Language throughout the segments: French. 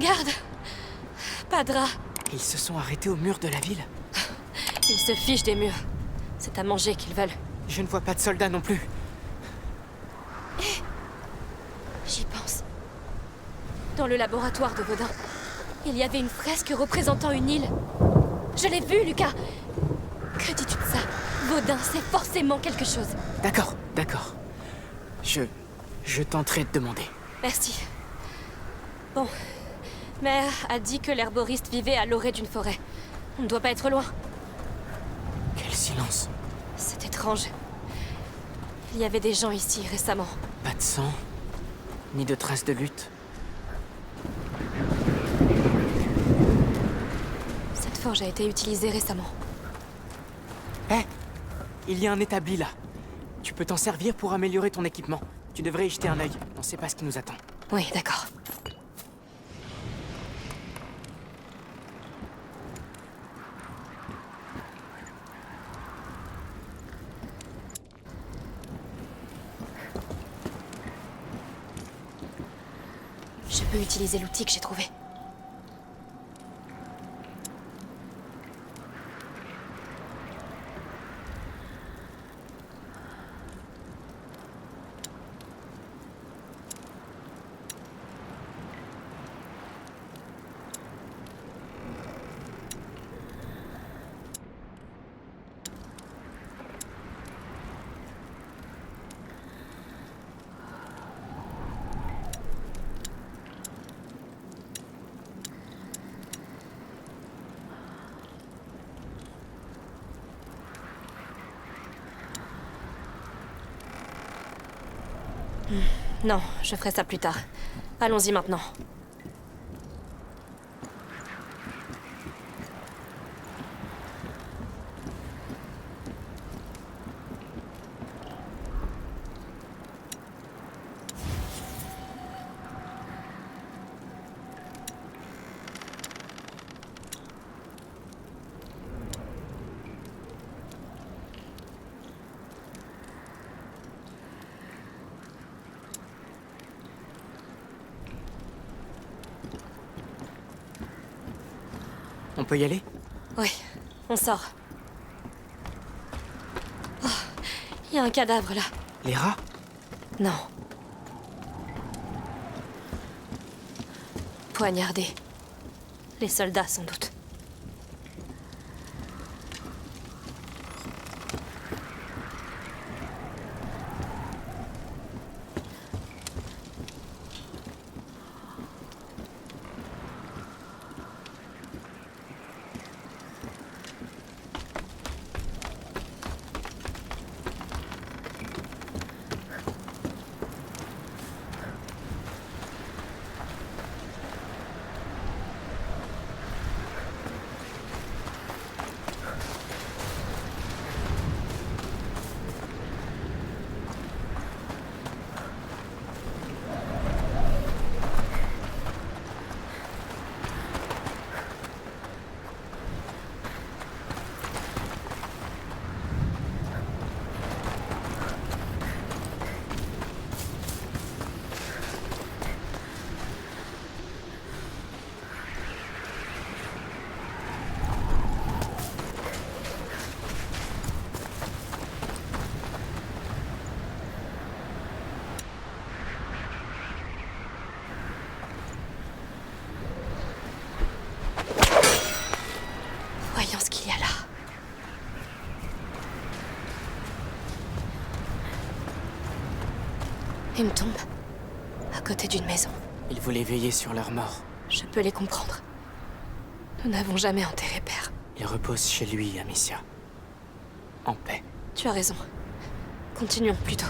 Regarde! Pas de rats. Ils se sont arrêtés au mur de la ville. Ils se fichent des murs. C'est à manger qu'ils veulent. Je ne vois pas de soldats non plus. J'y pense. Dans le laboratoire de Vaudin, il y avait une fresque représentant une île. Je l'ai vue, Lucas! Que dis-tu de ça? Vaudin, c'est forcément quelque chose. D'accord, d'accord. Je tenterai de demander. Merci. Bon. Mère a dit que l'herboriste vivait à l'orée d'une forêt. On ne doit pas être loin. Quel silence. C'est étrange. Il y avait des gens ici récemment. Pas de sang, ni de traces de lutte. Cette forge a été utilisée récemment. Hé! Il y a un établi là. Tu peux t'en servir pour améliorer ton équipement. Tu devrais y jeter un œil. On sait pas ce qui nous attend. Oui, d'accord. Je peux utiliser l'outil que j'ai trouvé. Non, je ferai ça plus tard. Allons-y maintenant. On peut y aller? Oui, on sort. Oh, il y a un cadavre là. Les rats? Non. Poignardé. Les soldats, sans doute. Voyons ce qu'il y a là. Une tombe. À côté d'une maison. Ils voulaient veiller sur leur mort. Je peux les comprendre. Nous n'avons jamais enterré père. Ils reposent chez lui, Amicia. En paix. Tu as raison. Continuons plutôt.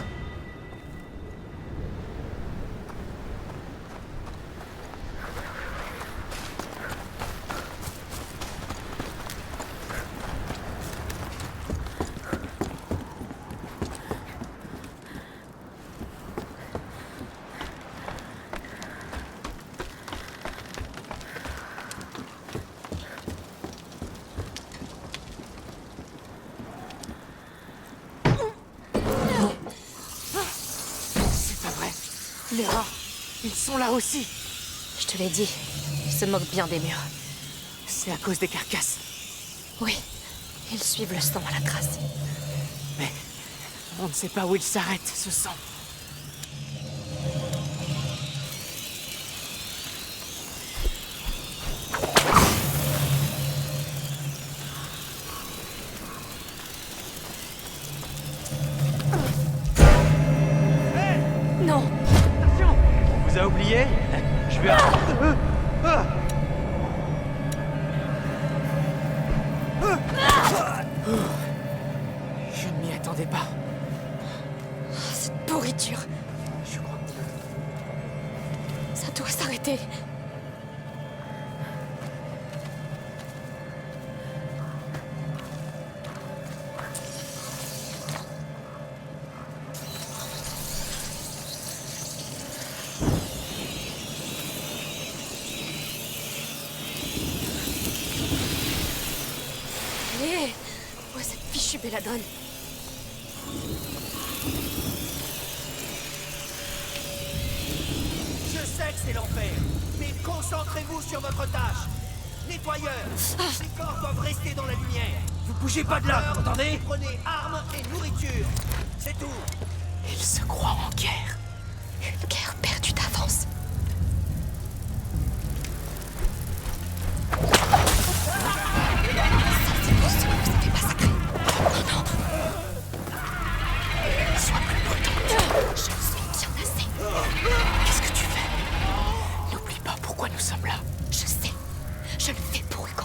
Les rats, ils sont là aussi. Je te l'ai dit. se moquent bien des murs. C'est à cause des carcasses. Oui, ils suivent le sang à la trace. Mais on ne sait pas où il s'arrête, ce sang. Non! Attention! On vous a oublié? Je vais... Je ne m'y attendais pas. Cette pourriture! Je crois que... Ça doit s'arrêter. Allez! Où est cette fichue belladone? Je sais que c'est l'enfer, mais concentrez-vous sur votre tâche. Nettoyeurs, ces corps doivent rester dans la lumière. Vous bougez pas de là, vous entendez? Prenez armes et nourriture. C'est tout. Il se croit en guerre. Une guerre perdue d'avance. Ça, c'est pour ceux que vous avez massacrés. Oh non! Sois plus prudente. Je le suis bien assez. Qu'est-ce que tu fais? N'oublie pas pourquoi nous sommes là. Je sais. Je le fais pour Hugo.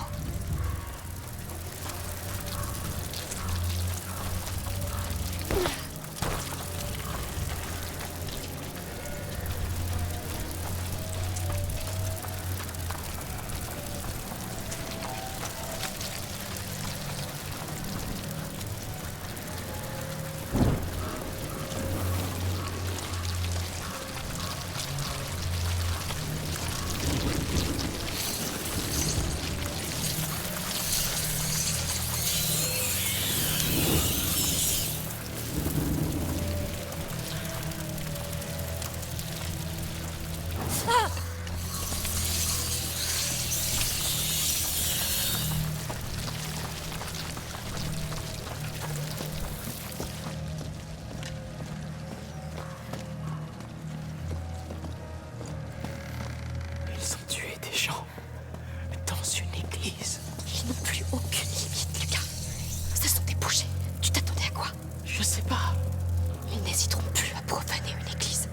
Ils ont tué des gens dans une église. Ils n'ont plus aucune limite, Lucas. Ce sont des bouchers. Tu t'attendais à quoi? Je sais pas. Ils n'hésiteront plus à profaner une église.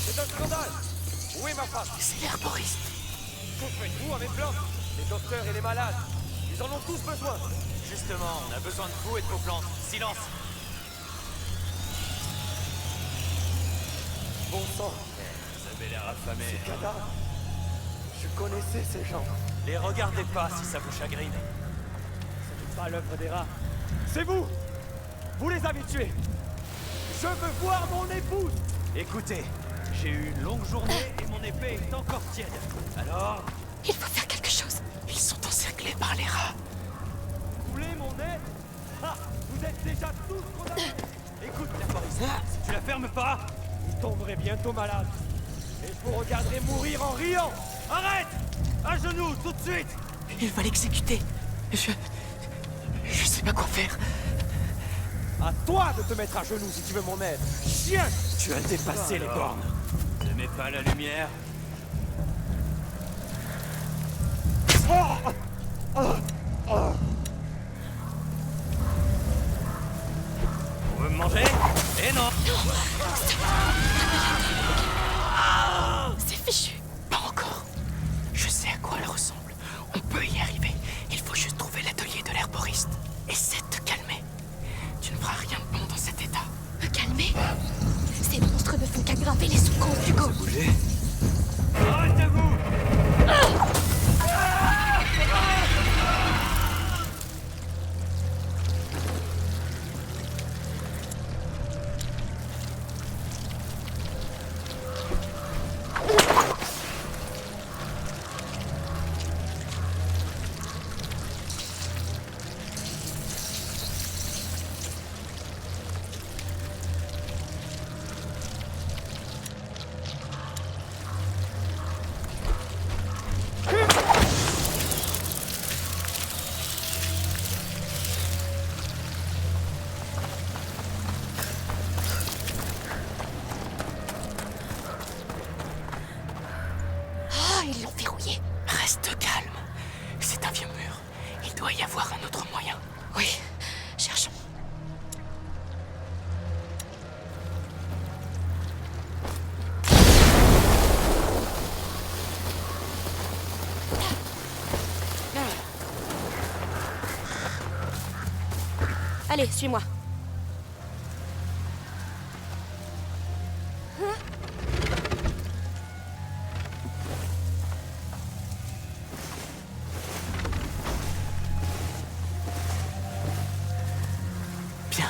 C'est un scandale! Où est ma femme? C'est l'herboriste. Que faites-vous à mes plantes? Les docteurs et les malades, ils en ont tous besoin! Justement, on a besoin de vous et de vos plantes. Silence! Bon sang! Vous avez l'air affamé. Ces cadavres! Je connaissais ces gens. Les regardez pas si ça vous chagrine. Ce n'est pas l'œuvre des rats. C'est vous! Vous les avez tués! Je veux voir mon épouse! Écoutez, j'ai eu une longue journée et mon épée est encore tiède. Alors, Il faut faire quelque chose. Ils sont encerclés par les rats. vous voulez mon aide? Ah, vous êtes déjà tous condamnés! Écoute, l'herboriste, si tu la fermes pas, vous tomberez bientôt malade. Et vous regarderez mourir en riant! Arrête! À genoux, tout de suite! Il va l'exécuter. Je sais pas quoi faire. À toi de te mettre à genoux si tu veux mon aide! Chien! Tu as dépassé les bornes. N'aimez pas la lumière? manger? Eh non! C'est fichu. Pas encore. Je sais à quoi elle ressemble. On peut y arriver. Il faut juste trouver l'atelier de l'herboriste. Essaie de te calmer. Tu ne feras rien de bon dans cet état. Me calmer. Ces monstres ne font qu'aggraver les souffrances d'Hugo. Bouger. Arrêtez-vous! Ah, ils l'ont verrouillé. Reste calme. C'est un vieux mur. Il doit y avoir un autre moyen. Oui, cherchons. Allez, suis-moi. Bien.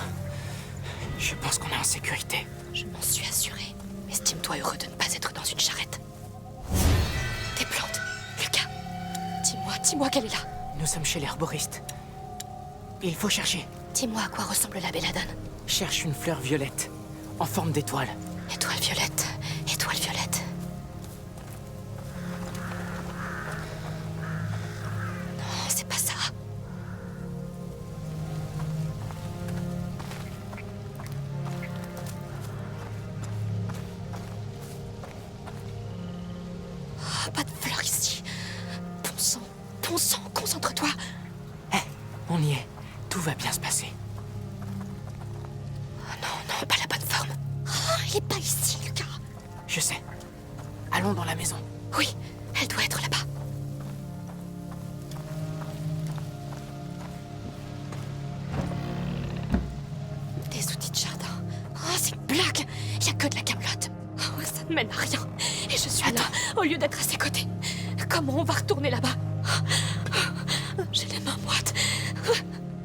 Je pense qu'on est en sécurité. Je m'en suis assurée. Estime-toi heureux de ne pas être dans une charrette. Des plantes. Lucas, dis-moi qu'elle est là. Nous sommes chez l'herboriste. Il faut chercher. Dis-moi à quoi ressemble la belladone. Cherche une fleur violette, en forme d'étoile. Étoile violette, étoile violette. Non, c'est pas ça. Ah, pas de fleurs ici. Bon sang, concentre-toi. On y est. Tout va bien se passer. Oh non, pas la bonne forme. Oh, il est pas ici, Lucas. Je sais. Allons dans la maison. Oui, elle doit être là-bas. Des outils de jardin. Oh, c'est une blague. Il y a que de la camelote. Oh, ça ne mène à rien. Et je suis là, au lieu d'être à ses côtés. Comment on va retourner là-bas? J'ai les mains moites.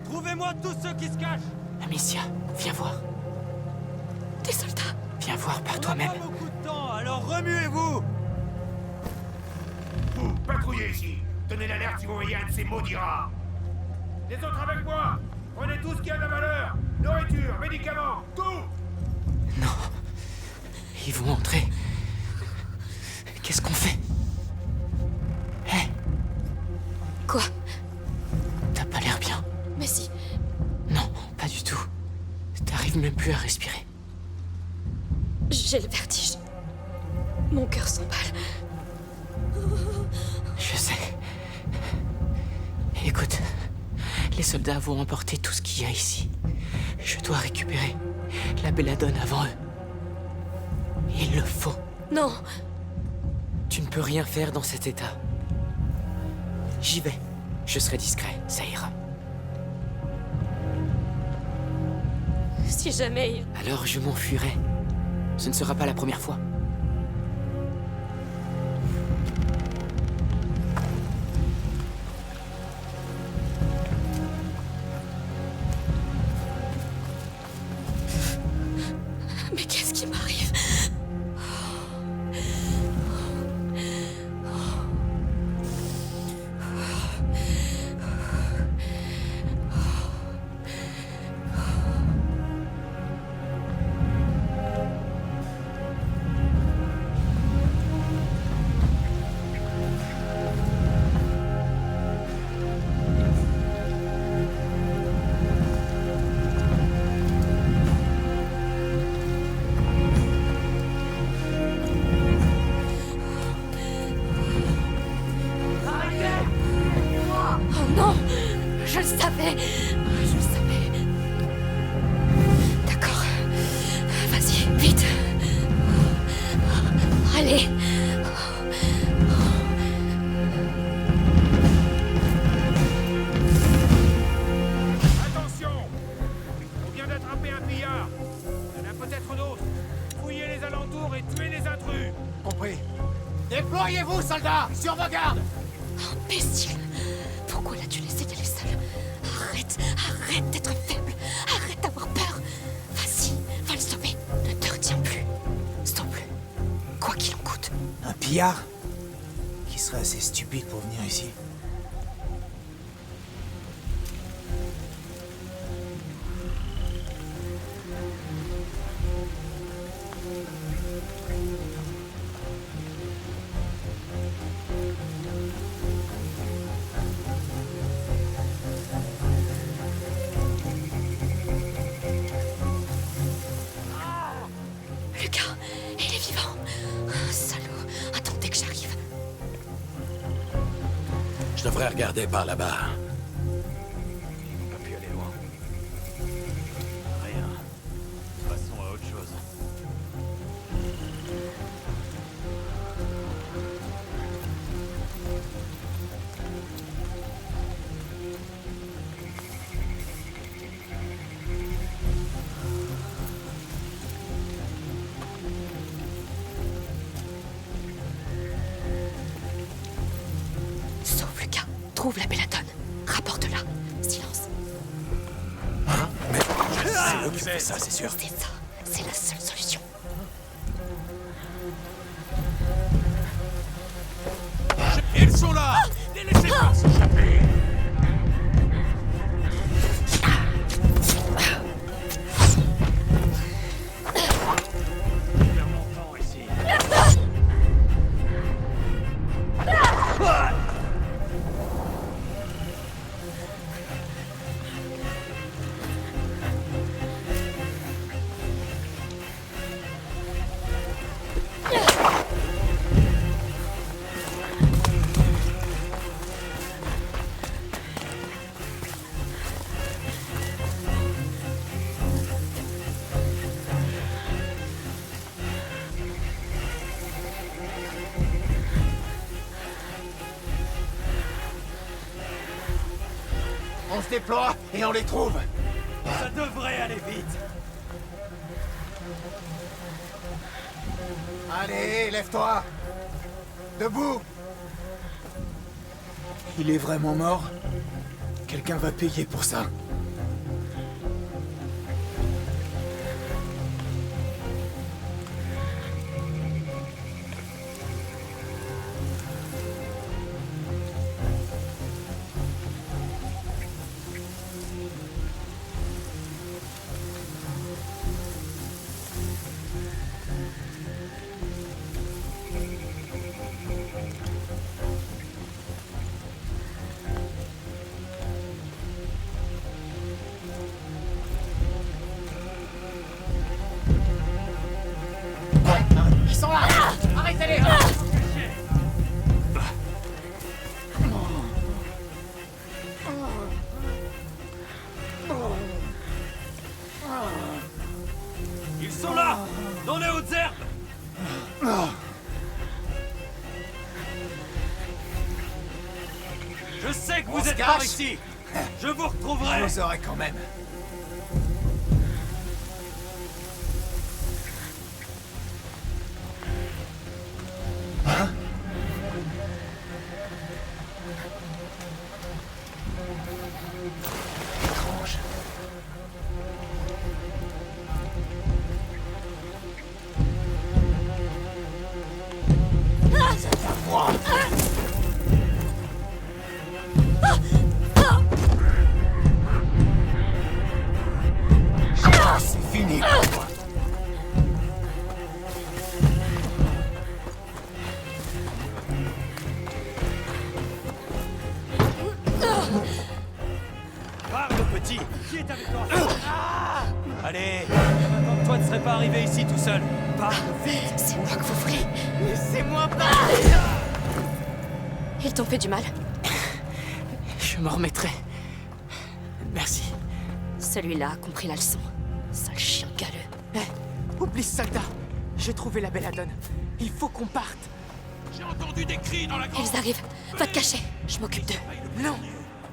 Trouvez-moi tous ceux qui se cachent! Amicia, viens voir. Des soldats. Viens voir par On n'a toi-même. pas beaucoup de temps, alors remuez-vous! Vous, patrouillez ici. Donnez l'alerte si vous voyez un de ces maudits rats. Les autres avec moi. Prenez tout ce qui a de la valeur. Nourriture, médicaments, tout. Non. Ils vont entrer. Qu'est-ce qu'on fait? Hé, Quoi? t'as pas l'air bien. Mais si. Non, pas du tout. T'arrives même plus à respirer. J'ai le vertige. Mon cœur s'emballe. Je sais. Écoute, les soldats vont emporter tout ce qu'il y a ici. Je dois récupérer la belladone avant eux. Il le faut. Non. Tu ne peux rien faire dans cet état. J'y vais. Je serai discret, ça ira. Si jamais... Alors je m'enfuirai. Ce ne sera pas la première fois. Mais qu'est-ce qui m'arrive? Allez. Attention! On vient d'attraper un pillard. Il y en a peut-être d'autres. Fouillez les alentours et tuez les intrus. Compris. Déployez-vous, soldats! Sur vos gardes! Imbécile! Pourquoi l'as-tu laissé y aller seul? Arrête d'être faible! Arrête d'avoir peur! Vas-y, va le sauver! Ne te retiens plus! Sauve-le! Quoi qu'il en coûte! Un pillard? Qui serait assez stupide pour venir ici? Lucas, il est vivant! Salaud! Attendez que j'arrive! Je devrais regarder par là-bas. On n'a pas pu aller loin. Rien. Passons à autre chose. Sauve Lucas! Trouve la belladone! Rapporte-la! Silence! C'est eux qui ont fait ça, c'est sûr. C'est ça! C'est la seule solution! Ils sont là! Ne les laissez pas s'échapper! Faire mon temps ici. On se déploie et on les trouve! Ça devrait aller vite. Allez, lève-toi! Debout! Il est vraiment mort? Quelqu'un va payer pour ça. Ils sont là! Arrêtez-les! Ils sont là! Dans les hautes herbes! Je sais que On vous se êtes par cache. ici! Je vous Je retrouverai! les aurai quand même. Étrange. C'est fini pour moi. Parle, petit! Qui est avec toi? Allez! Comme toi ne serais pas arrivé ici tout seul! Parle, vite! C'est moi que vous voulez! Laissez-moi parler! Ils t'ont fait du mal. Je m'en remettrai. Merci. Celui-là a compris la leçon. Sale chien galeux. Oublie ce soldat. J'ai trouvé la belladone. Il faut qu'on parte. J'ai entendu des cris dans la grande... Ils arrivent. Va te cacher. Je m'occupe d'eux. Non,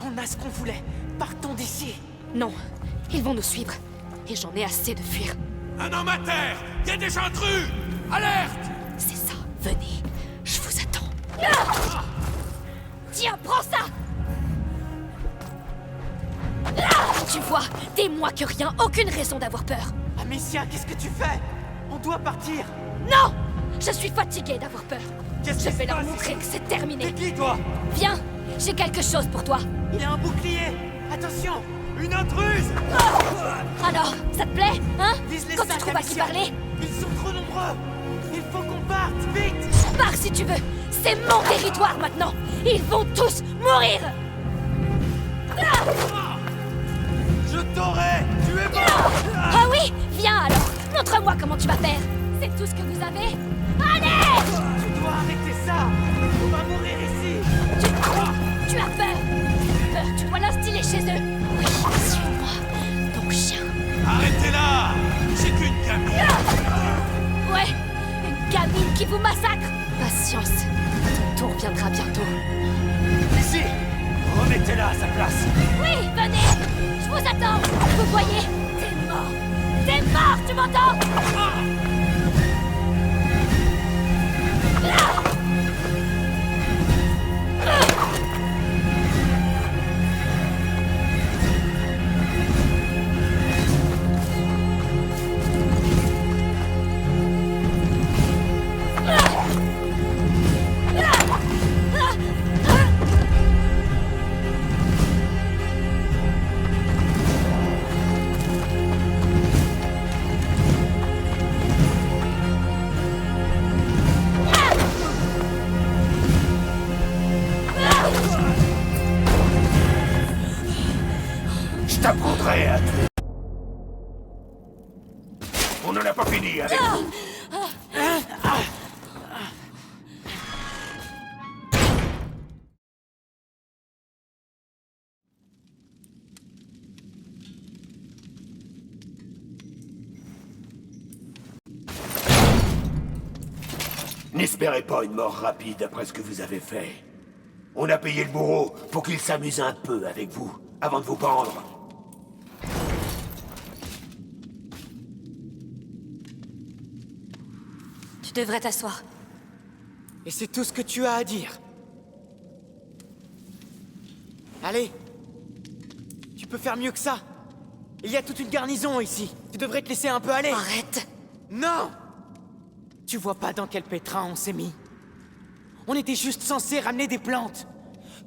on a ce qu'on voulait. Partons d'ici. Non, ils vont nous suivre. Et j'en ai assez de fuir. Un homme à terre! Il y a des intrus! Alerte! C'est ça. Venez. Je vous attends. Ah! Tiens, prends ça! Ah! Tu vois, des mois que rien, aucune raison d'avoir peur. Amicia, qu'est-ce que tu fais? On doit partir. Non! Je suis fatiguée d'avoir peur. Qu'est-ce Je qui vais se leur passe montrer que c'est terminé. T'es qui, toi? Viens, j'ai quelque chose pour toi. Il a un bouclier. Attention, une intruse. Alors, ça te plaît, hein? Vise les Quand tu sacs, trouves à qui Amicia. parler, Ils sont trop nombreux. Il faut qu'on parte, vite. pars si tu veux. C'est mon territoire maintenant. Ils vont tous mourir. Je t'aurai. Tu es bon. Ah oui? Viens alors. Montre-moi comment tu vas faire. C'est tout ce que vous avez? Allez! Tu dois arrêter ça. On va mourir ici. Tu as peur. Peur, tu dois l'instiller chez eux. Oui, suis-moi, ton chien. Arrêtez-la! C'est qu'une gamine! Ouais, une gamine qui vous massacre. Patience. Ton tour viendra bientôt. Ici! Remettez-la à sa place! Oui, venez! Je vous attends! Vous voyez? T'es mort! T'es mort, tu m'entends? Je t'apprendrai à tuer. On n'en a pas fini avec vous. N'espérez pas une mort rapide après ce que vous avez fait. On a payé le bourreau pour qu'il s'amuse un peu avec vous, avant de vous pendre. Tu devrais t'asseoir. Et c'est tout ce que tu as à dire. Allez. Tu peux faire mieux que ça. Il y a toute une garnison ici. Tu devrais te laisser un peu aller. Arrête! Non! Tu vois pas dans quel pétrin on s'est mis? On était juste censé ramener des plantes.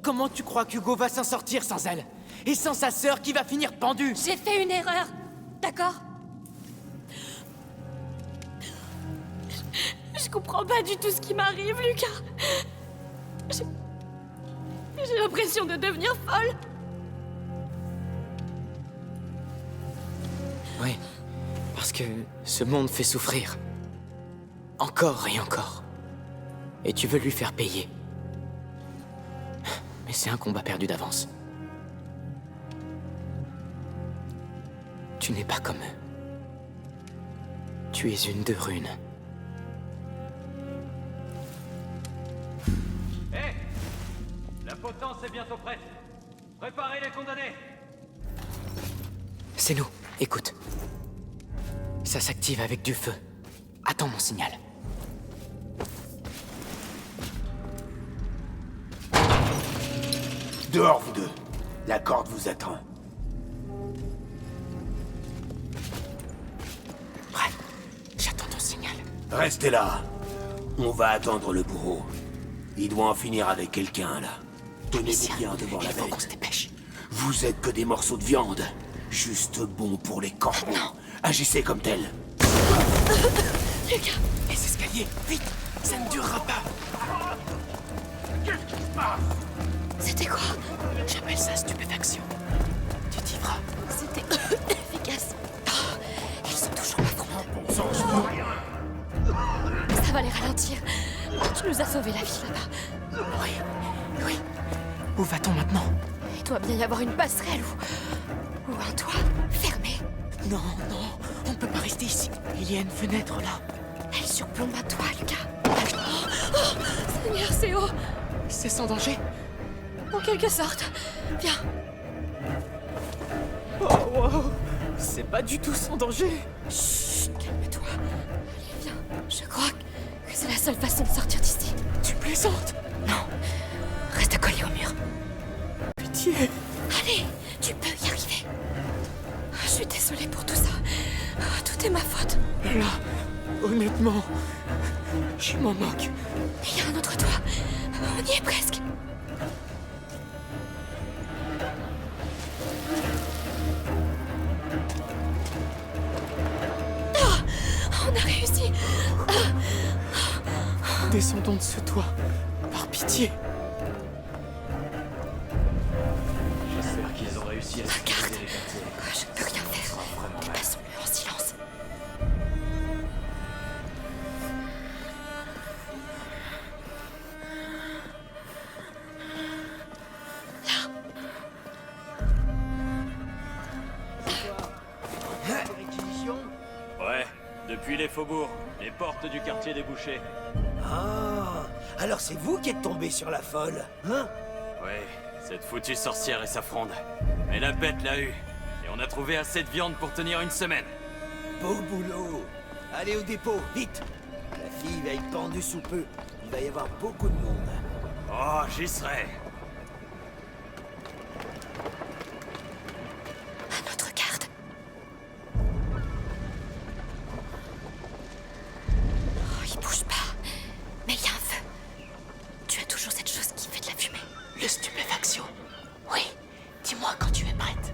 Comment tu crois qu'Hugo va s'en sortir sans elle? Et sans sa sœur qui va finir pendue? J'ai fait une erreur, d'accord? Je comprends pas du tout ce qui m'arrive, Lucas. J'ai l'impression de devenir folle. Oui, parce que ce monde fait souffrir. Encore et encore. Et tu veux lui faire payer. Mais c'est un combat perdu d'avance. Tu n'es pas comme eux. Tu es une de Rune. Hé! La potence est bientôt prête. Préparez les condamnés. C'est nous. Écoute. Ça s'active avec du feu. Attends mon signal. Dehors, vous deux. La corde vous attend. Prêt. J'attends ton signal. Restez là. On va attendre le bourreau. Il doit en finir avec quelqu'un, là. Tenez-vous bien devant la Il faut qu'on bête. se dépêche. Vous êtes que des morceaux de viande. Juste bons pour les corbeaux. Agissez comme tel. Lucas! Les escaliers, vite. Ça ne durera pas. Qu'est-ce qui se passe? C'était quoi? J'appelle ça stupéfaction. Tu t'y feras. C'était efficace. Oh, ils sont toujours ma fronde. Bon sang, je vois rien. Ça va les ralentir. Tu nous as sauvé la vie là-bas. Oui, oui. Où va-t-on maintenant? Il doit bien y avoir une passerelle ou un toit fermé. Non, non, on ne peut pas rester ici. Il y a une fenêtre là. Elle surplombe un toit, Lucas. Oh, Seigneur, c'est haut. C'est sans danger? En quelque sorte. Viens. Oh, wow! C'est pas du tout sans danger! Chut, calme-toi. Allez, viens. Je crois que c'est la seule façon de sortir d'ici. Tu plaisantes? Non. Reste collé au mur. Pitié! Allez, tu peux y arriver. Je suis désolée pour tout ça. Tout est ma faute. Là, honnêtement, je m'en moque. Il y a un autre toit. On y est presque. On a réussi. Descendons de ce toit. Par pitié. J'espère qu'ils ont réussi à Regarde. sécuriser les quartiers. Je ne peux rien faire. Dépassons-le en silence. Réquisition? Ouais, depuis les faubourgs, les portes du quartier débouchées. Ah, alors c'est vous qui êtes tombé sur la folle, hein? Ouais, cette foutue sorcière et sa fronde. Mais la bête l'a eu. Et on a trouvé assez de viande pour tenir une semaine. Beau boulot. Allez au dépôt, vite. La fille va être pendue sous peu. Il va y avoir beaucoup de monde. Oh, j'y serai. À notre garde. Oh, il bouge pas. Mais il y a un feu. Tu as toujours cette chose qui fait de la fumée. Le stupéfaction. Oui. Dis-moi quand tu es prête.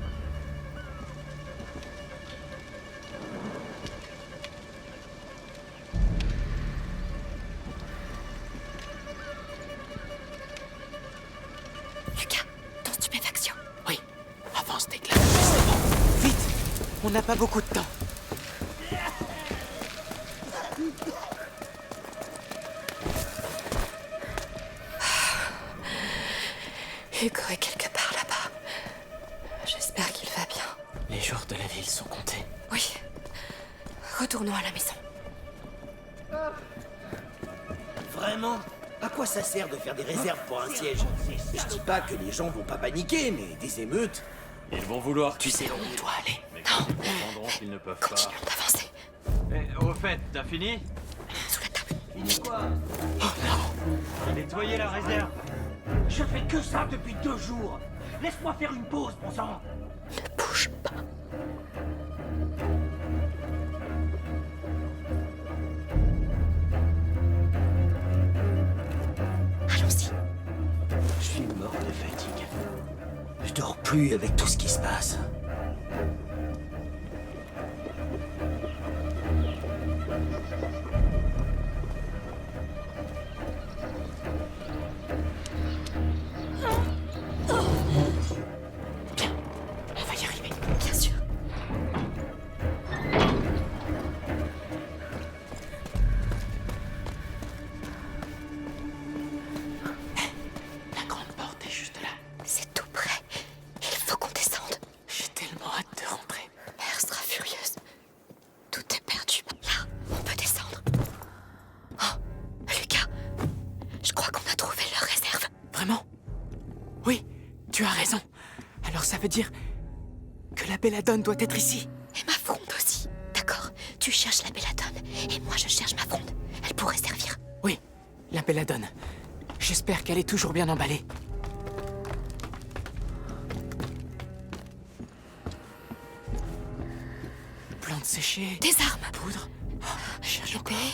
Lucas, ton stupéfaction. Oui, avance, déclare. C'est bon. Vite! On n'a pas beaucoup de temps. Hugo est quelque part là-bas. J'espère qu'il va bien. Les jours de la ville sont comptés. Oui. Retournons à la maison. Vraiment? À quoi ça sert de faire des réserves pour un siège? Je dis pas que les gens vont pas paniquer, mais des émeutes... Ils vont vouloir... Tu sais où on doit aller. Mais quand ils comprendront qu'ils ne peuvent pas... Continuons d'avancer. Eh, au fait, t'as fini? Sous la table. Nettoyer la réserve. Je fais que ça depuis 2 jours. Laisse-moi faire une pause, bon sang. Ne bouge pas. Allons-y. Je suis mort de fatigue. Je dors plus avec tout ce qui se passe. On va y arriver. Bien sûr. La grande porte est juste là. C'est tout près. Il faut qu'on descende. J'ai tellement hâte de rentrer. Mère sera furieuse. Tout est perdu. Là, on peut descendre. Oh, Lucas. Je crois qu'on a trouvé leur réserve. Vraiment? Oui, tu as raison. Alors ça veut dire que la belladone doit être ici. Et ma fronde aussi. D'accord. Tu cherches la belladone. Et moi, je cherche ma fronde. Elle pourrait servir. Oui, la belladone. J'espère qu'elle est toujours bien emballée. Plantes séchées, Des armes. poudre. Oh, cherche encore. Épée.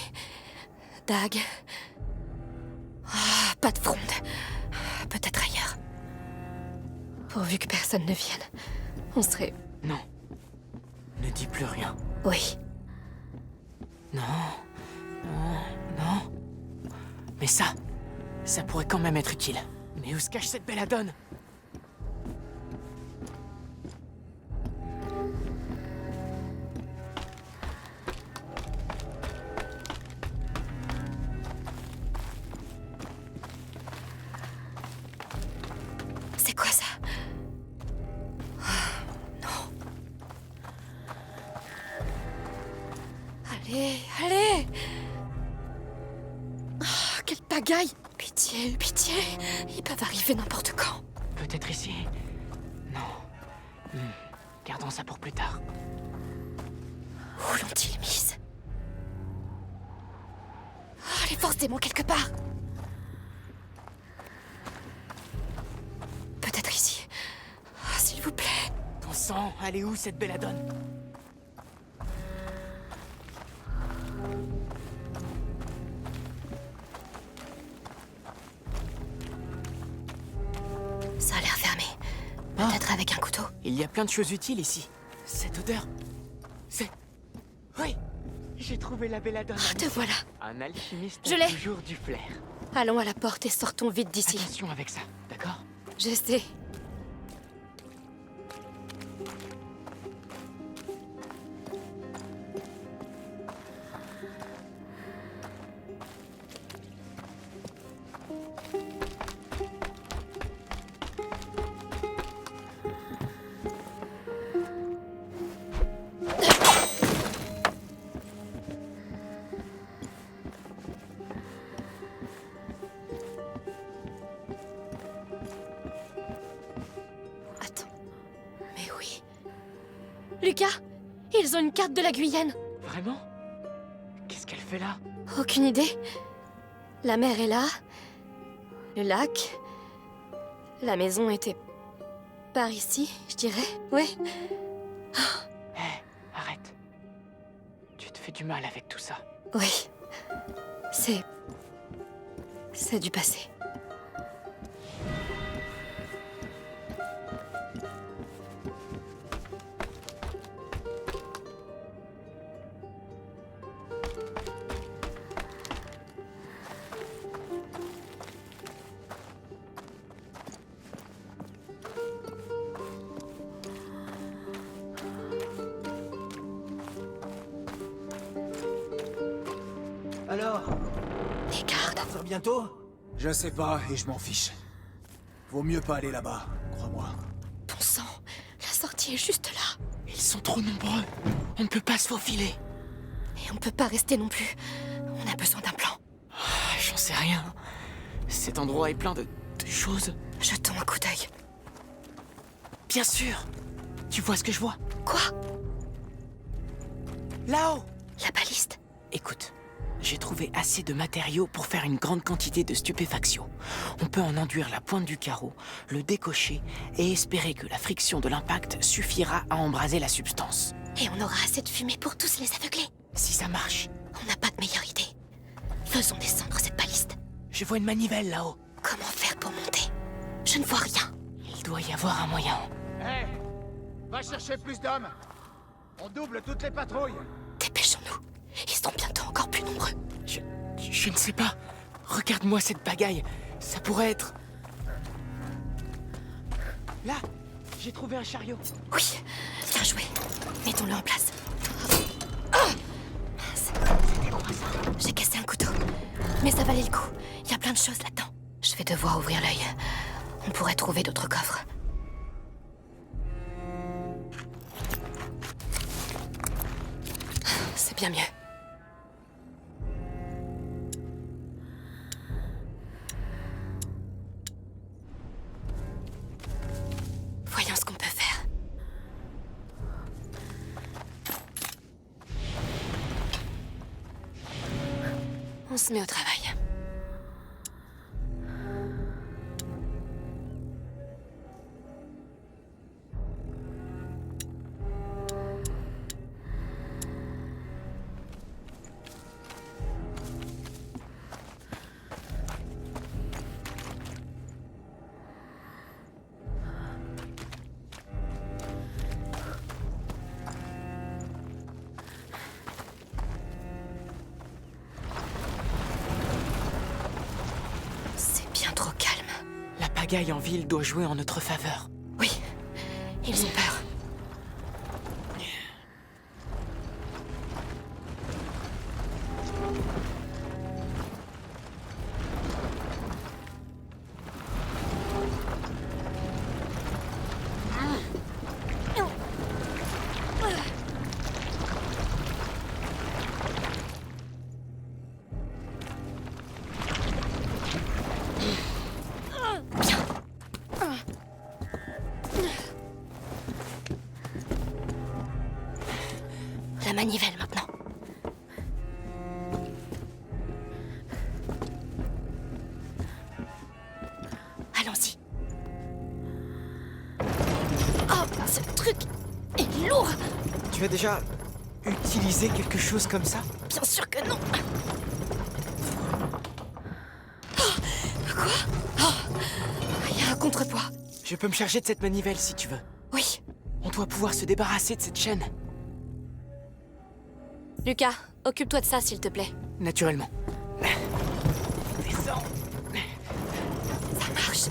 Dague. Ah, pas de fronde. Peut-être ailleurs. Pourvu que personne ne vienne. On serait... Non. Ne dis plus rien. Oui. Non. Non. Non. Mais ça pourrait quand même être utile. Mais où se cache cette belladone? C'est quoi ça? Ah, non. Allez, allez! pagaille! Pitié, pitié! Ils peuvent arriver n'importe quand. Peut-être ici. Non. Gardons ça pour plus tard. Où l'ont-ils mise? Oh, les forces démons quelque part! Peut-être ici. Oh, s'il vous plaît. Ton sang, elle est où cette belladone? Ça a l'air fermé. Peut-être avec un couteau. Il y a plein de choses utiles ici. Cette odeur... C'est... Oui! J'ai trouvé la belladone. Te voilà. Un alchimiste Je a l'ai. toujours du flair. Allons à la porte et sortons vite d'ici. Attention avec ça, d'accord? Je sais. Attends. Mais oui. Lucas, ils ont une carte de la Guyenne. Vraiment? Qu'est-ce qu'elle fait là? Aucune idée. La mer est là. Le lac. La maison était par ici, je dirais. Ouais. Hé, arrête. Tu te fais du mal avec tout ça. Oui. C'est du passé. Alors, Les gardes. sort bientôt? Je sais pas et je m'en fiche. Vaut mieux pas aller là-bas, crois-moi. Bon sang, la sortie est juste là. Ils sont trop nombreux. On ne peut pas se faufiler. Et on peut pas rester non plus. On a besoin d'un plan. J'en sais rien. Cet endroit est plein de choses. Jetons un coup d'œil. Bien sûr. Tu vois ce que je vois? Quoi? Là-haut! La baliste? Écoute, j'ai trouvé assez de matériaux pour faire une grande quantité de stupéfaction. On peut en enduire la pointe du carreau, le décocher et espérer que la friction de l'impact suffira à embraser la substance. Et on aura assez de fumée pour tous les aveugler. Si ça marche, On n'a pas de meilleure idée. Faisons descendre cette baliste. je vois une manivelle là-haut. Comment faire pour monter? Je ne vois rien. Il doit y avoir un moyen. Hé! Va chercher plus d'hommes! On double toutes les patrouilles! Dépêchons-nous. Ils seront bientôt encore plus nombreux. Je ne sais pas. Regarde-moi cette bagaille. Ça pourrait être... Là, j'ai trouvé un chariot. Oui, bien joué. Mettons-le en place. Ah, mince. J'ai cassé un couteau. Mais ça valait le coup. Il y a plein de choses là-dedans. Je vais devoir ouvrir l'œil. On pourrait trouver d'autres coffres. C'est bien mieux. Voyons ce qu'on peut faire. On se met au travail. C'est bien trop calme. La pagaille en ville doit jouer en notre faveur. Oui, ils ont peur. Tu as déjà utilisé quelque chose comme ça? Bien sûr que non. Oh, quoi? Oh, il y a un contrepoids. Je peux me charger de cette manivelle si tu veux. Oui. On doit pouvoir se débarrasser de cette chaîne. Lucas, occupe-toi de ça, s'il te plaît. Naturellement. Descends. Ça marche.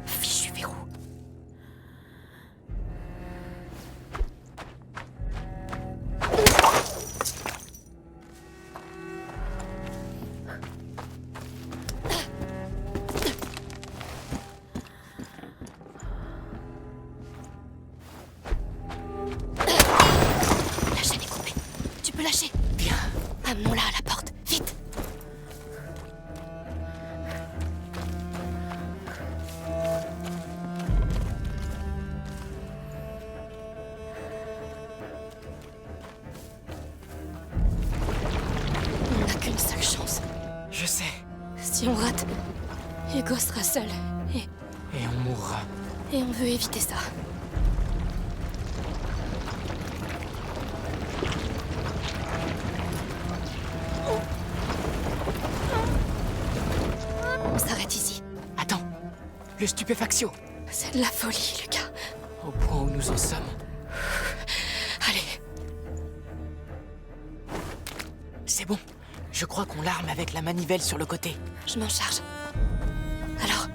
Fichu verrou. La chaîne est coupée. Tu peux lâcher. Bien. Amenons-la à la porte. Vite. On n'a qu'une seule chance. Je sais. Si on rate, Hugo sera seul. Et on mourra. Et on veut éviter ça. On s'arrête ici. Attends. Le stupéfaction. C'est de la folie, Lucas. Au point où nous en sommes. Allez, C'est bon. Je crois qu'on l'arme avec la manivelle sur le côté. je m'en charge. Alors,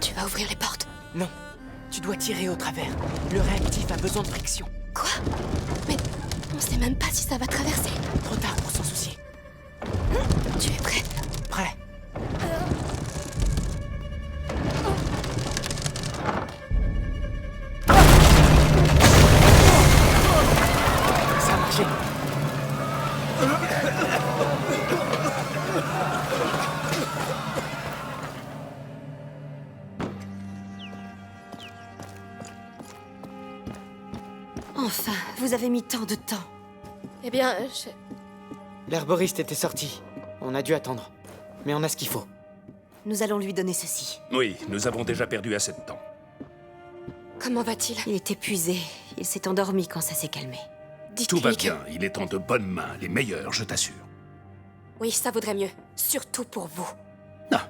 tu vas ouvrir les portes. Non. Tu dois tirer au travers. Le réactif a besoin de friction. Quoi? Mais on sait même pas si ça va traverser. Trop tard pour s'en soucier. Tu es prêt? Prêt. Ça a marché. Enfin, vous avez mis tant de temps. Eh bien, L'herboriste était sorti. On a dû attendre. Mais on a ce qu'il faut. Nous allons lui donner ceci. Oui, nous avons déjà perdu assez de temps. comment va-t-il? Il est épuisé. Il s'est endormi quand ça s'est calmé. Tout va Dites-lui que... bien, il est en de bonnes mains, les meilleures, je t'assure. Oui, ça vaudrait mieux. Surtout pour vous. Ah,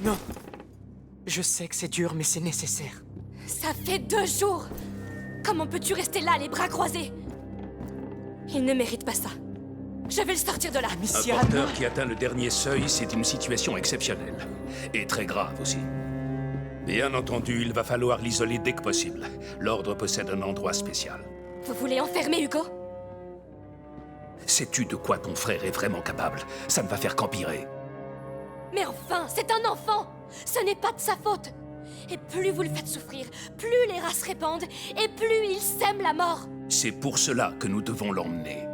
Non. Je sais que c'est dur, mais c'est nécessaire. Ça fait 2 jours! Comment peux-tu rester là, les bras croisés? Il ne mérite pas ça. Je vais le sortir de là. un Amicia, non. porteur qui atteint le dernier seuil, c'est une situation exceptionnelle. Et très grave aussi. Bien entendu, il va falloir l'isoler dès que possible. L'Ordre possède un endroit spécial. Vous voulez enfermer Hugo? Sais-tu de quoi ton frère est vraiment capable? Ça ne va faire qu'empirer. Mais enfin, c'est un enfant! Ce n'est pas de sa faute! Et plus vous le faites souffrir, plus les rats se répandent, et plus il sème la mort! C'est pour cela que nous devons l'emmener.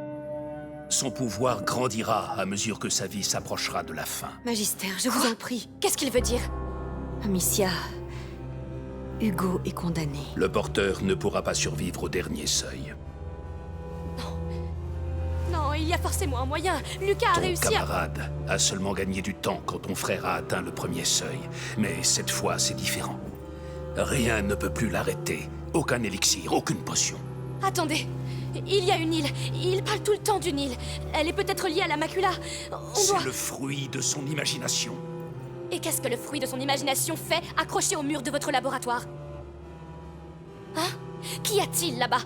Son pouvoir grandira à mesure que sa vie s'approchera de la fin. Magister, je vous en prie. Qu'est-ce qu'il veut dire? Amicia, Hugo est condamné. Le porteur ne pourra pas survivre au dernier seuil. Non, il y a forcément un moyen. Lucas a Ton réussi à... camarade a seulement gagné du temps quand ton frère a atteint le premier seuil. Mais cette fois, c'est différent. Rien ne peut plus l'arrêter. Aucun élixir, aucune potion. Attendez, il y a une île. Il parle tout le temps d'une île. Elle est peut-être liée à la macula. On C'est doit... le fruit de son imagination. Et qu'est-ce que le fruit de son imagination fait accroché au mur de votre laboratoire? Hein? Qu'y a-t-il là-bas?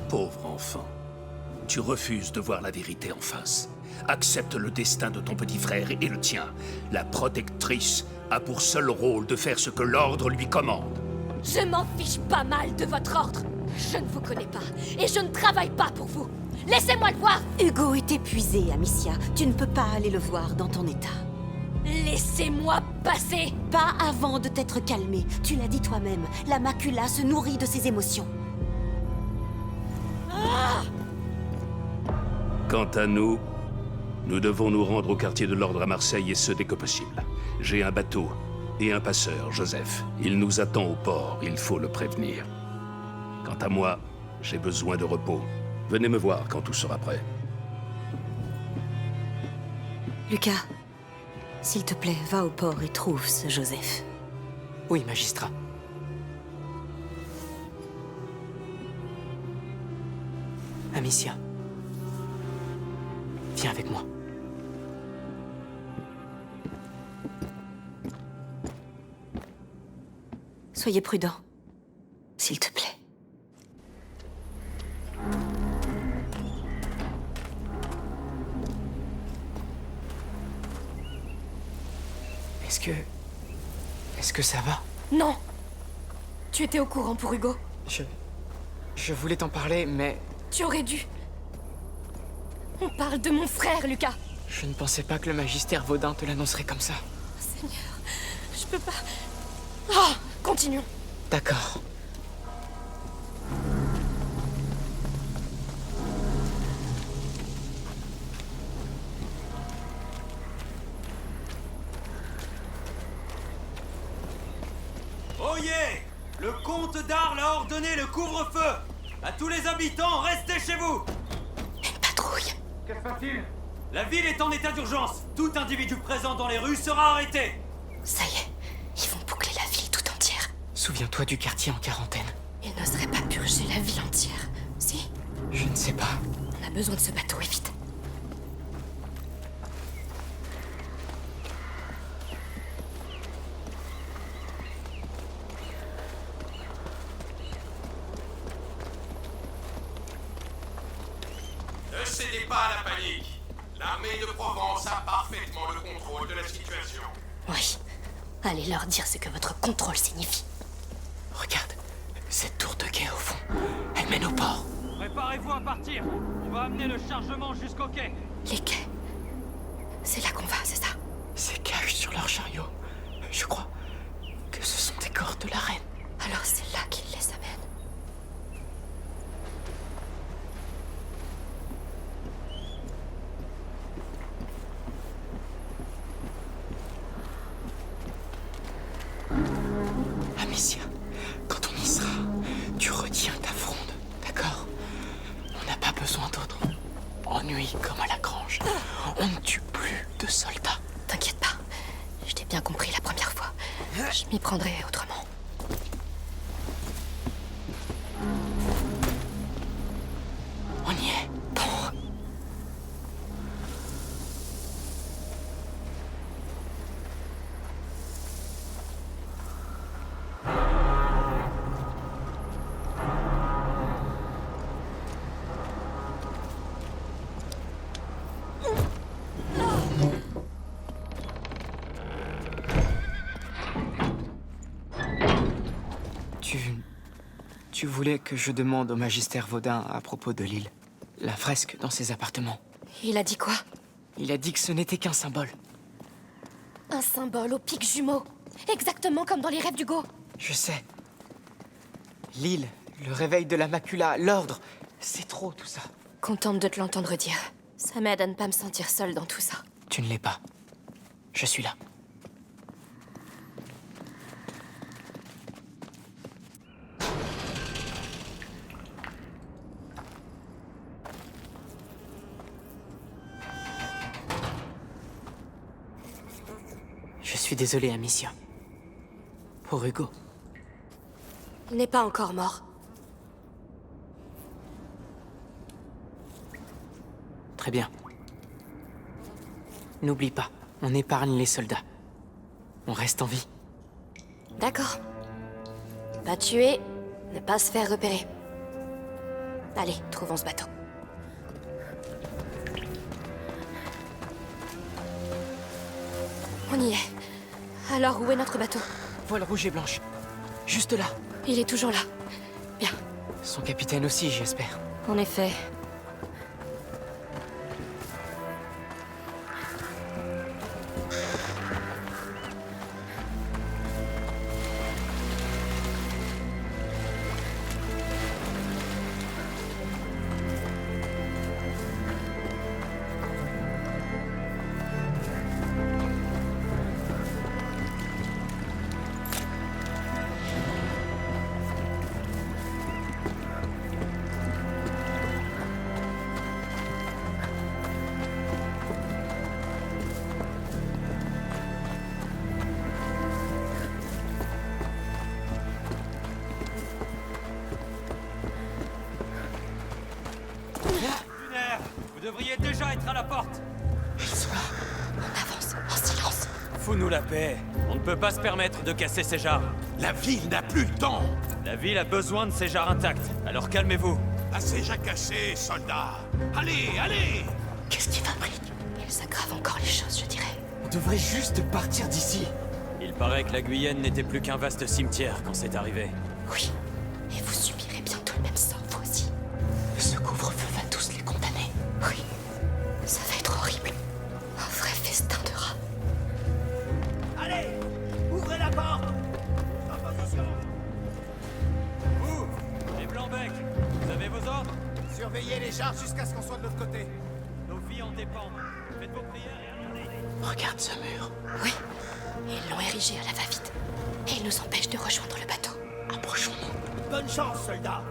Pauvre enfant. Tu refuses de voir la vérité en face. Accepte le destin de ton petit frère et le tien. La protectrice a pour seul rôle de faire ce que l'ordre lui commande. Je m'en fiche pas mal de votre ordre. Je ne vous connais pas et je ne travaille pas pour vous. Laissez-moi le voir. Hugo est épuisé, Amicia. Tu ne peux pas aller le voir dans ton état. Laissez-moi passer! Pas avant de t'être calmé. Tu l'as dit toi-même, la macula se nourrit de ses émotions. Quant à nous, nous devons nous rendre au quartier de l'Ordre à Marseille et ce dès que possible. J'ai un bateau et un passeur, Joseph. Il nous attend au port, il faut le prévenir. Quant à moi, j'ai besoin de repos. Venez me voir quand tout sera prêt. Lucas, s'il te plaît, va au port et trouve ce Joseph. Oui, magistrat. Amicia. Viens avec moi. Soyez prudent, s'il te plaît. Est-ce que ça va? Non! Tu étais au courant pour Hugo. Je voulais t'en parler, mais Tu aurais dû. On parle de mon frère, Lucas. je ne pensais pas que le magistère Vaudin te l'annoncerait comme ça. Seigneur, je peux pas... Ah! Continuons. D'accord. Oyez! Le comte d'Arles a ordonné le couvre-feu! À tous les habitants, restez chez vous! Une patrouille. Que se passe-t-il? La ville est en état d'urgence! Tout individu présent dans les rues sera arrêté! Ça y est, ils vont boucler la ville tout entière. Souviens-toi du quartier en quarantaine. Ils n'oseraient pas purger la ville entière. Si? Je ne sais pas. On a besoin de ce bateau, et vite. Ne cédez pas à la panique. L'armée de Provence a parfaitement le contrôle de la situation. Oui. Allez leur dire ce que votre contrôle signifie. Regarde, cette tour de quai au fond. Elle mène au port. Préparez-vous à partir! On va amener le chargement jusqu'au quai! Les quais. C'est là qu'on va, c'est ça? Ces cages sur leur chariot. Je crois que ce sont des corps de la reine. Alors c'est là qu'ils les amènent. Amicia, quand on y sera, tu retiens ta fronde, d'accord? On n'a pas besoin d'autres ennuis comme à la grange. On ne tue plus de soldats. T'inquiète pas. Je t'ai bien compris la première fois. Je m'y prendrai autrement. On y est. Bon. Tu voulais que je demande au magistère Vaudin à propos de l'île. La fresque dans ses appartements. Il a dit quoi? Il a dit que ce n'était qu'un symbole. Un symbole au pic jumeau. Exactement comme dans les rêves d'Hugo. Je sais. L'île, le réveil de la macula, l'ordre. C'est trop tout ça. Contente de te l'entendre dire. Ça m'aide à ne pas me sentir seule dans tout ça. Tu ne l'es pas. Je suis là. Je suis désolé, Amicia. Pour Hugo. Il n'est pas encore mort. Très bien. N'oublie pas, on épargne les soldats. On reste en vie. D'accord. Pas tuer, ne pas se faire repérer. Allez, trouvons ce bateau. On y est. Alors, où est notre bateau? Voile rouge et blanche. Juste là. Il est toujours là. Bien. Son capitaine aussi, j'espère. En effet. devriez déjà être à la porte. Ils sont là. On avance, en silence. Fous-nous la paix. On ne peut pas se permettre de casser ces jarres. La ville n'a plus le temps. La ville a besoin de ces jarres intacts. Alors calmez-vous. Assez jacassé, soldats. Allez, allez. Qu'est-ce qui fabrique? Ils aggravent encore les choses, je dirais. On devrait juste partir d'ici. Il paraît que la Guyenne n'était plus qu'un vaste cimetière quand c'est arrivé. Oui. Et vous subirez bientôt le même sort, vous aussi. Ce couvre-feu va tous les condamner. Oui. Ça va être horrible. Un vrai festin de rats. Allez, ouvrez la porte. En position. Vous, les Blancs-Becs, vous avez vos ordres? Surveillez les jarres jusqu'à ce qu'on soit de l'autre côté. Nos vies en dépendent. Faites vos prières et attendez. Regarde ce mur. Oui. Ils l'ont érigé à la va-vite. Et il nous empêche de rejoindre le bateau. Approchons-nous. Bonne chance, soldat.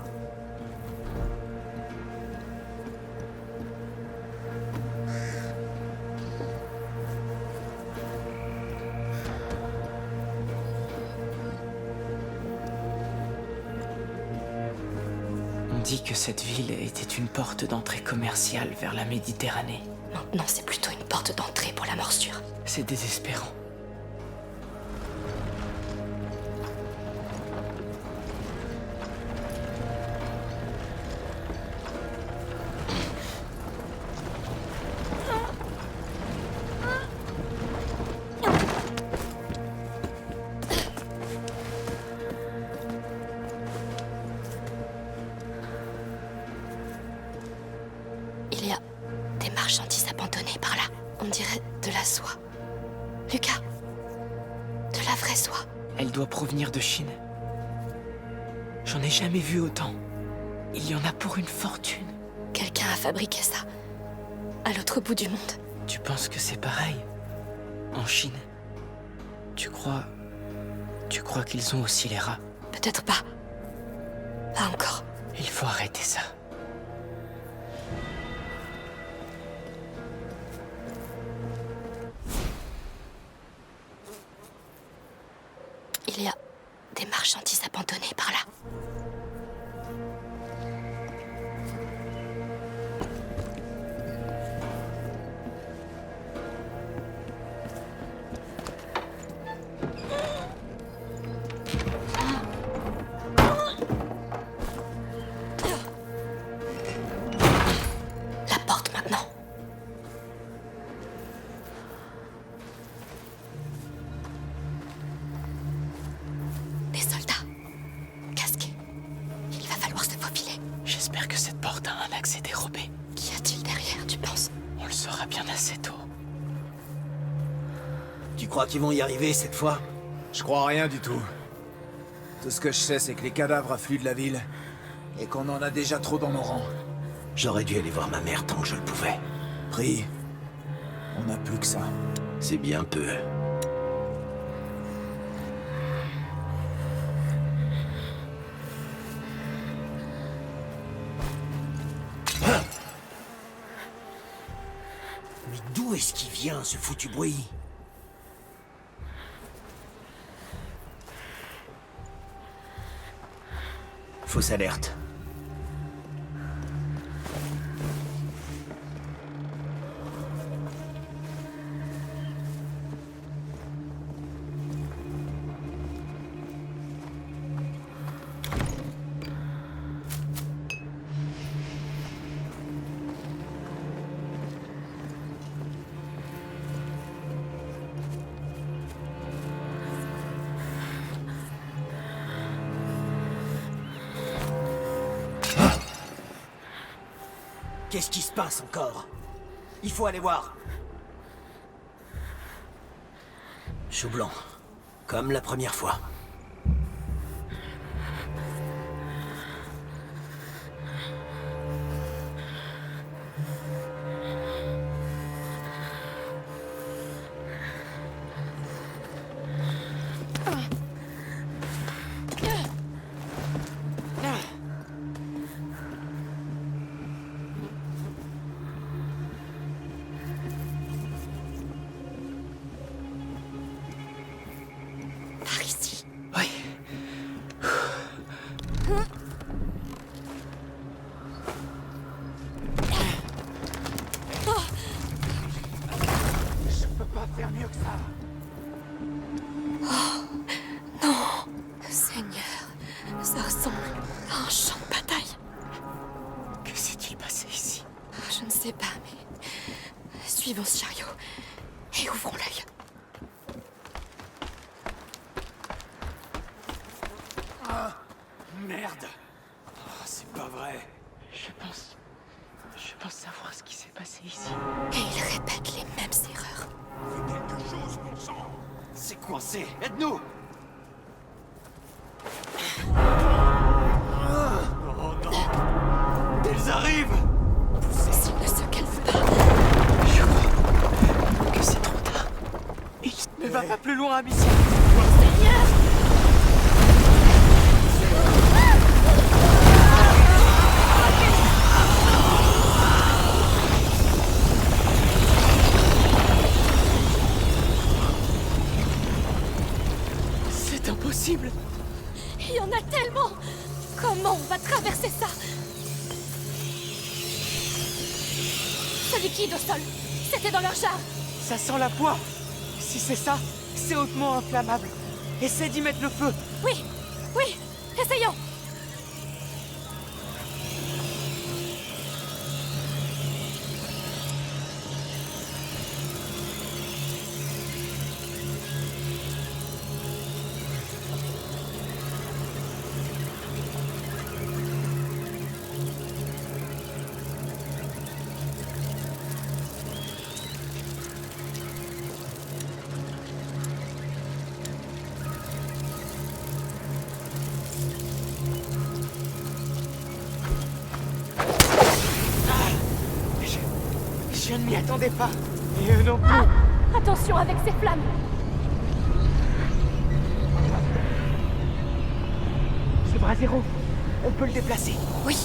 On dit que cette ville était une porte d'entrée commerciale vers la Méditerranée. Maintenant, c'est plutôt une porte d'entrée pour la morsure. C'est désespérant. Il y a des marchandises abandonnées par là. On dirait de la soie. Lucas, de la vraie soie. Elle doit provenir de Chine. J'en ai jamais vu autant. Il y en a pour une fortune. Quelqu'un a fabriqué ça. À l'autre bout du monde. Tu penses que c'est pareil? En Chine? Tu crois qu'ils ont aussi les rats? Peut-être pas. Pas encore. Il faut arrêter ça. Il y a des marchandises abandonnées par là. La porte maintenant. Des soldats. Casqués. Il va falloir se faufiler. J'espère que cette porte a un accès dérobé. Qu'y a-t-il derrière, tu penses? On le saura bien assez tôt. Tu crois qu'ils vont y arriver cette fois? Je crois rien du tout. Tout ce que je sais, c'est que les cadavres affluent de la ville. Et qu'on en a déjà trop dans nos rangs. J'aurais dû aller voir ma mère tant que je le pouvais. Prie. On n'a plus que ça. C'est bien peu. Mais d'où est-ce qu'il vient, ce foutu bruit? Fausse alerte. Qu'est-ce qui se passe encore? Il faut aller voir. Chou blanc, comme la première fois. Par ici. sais pas, mais... Suivons ce chariot et ouvrons l'œil. Merde! Oh, c'est pas vrai. Je pense savoir ce qui s'est passé ici. Et il répète les mêmes erreurs. Fais quelque chose, mon sang. C'est coincé. Aide-nous! Oh non! Ils arrivent! S'il ne se calme pas... Je crois que c'est trop tard. Il ne va pas plus loin, Amicia. Seigneur! C'est impossible. Il y en a tellement! Comment on va traverser ça? Ce liquide au sol, c'était dans leur jarre. Ça sent la poix. Si c'est ça, c'est hautement inflammable. Essaie d'y mettre le feu. Oui, oui, essayons. Je ne m'y attendais pas. Et eux non plus. Attention avec ces flammes. Ce bras zéro, on peut le déplacer. Oui.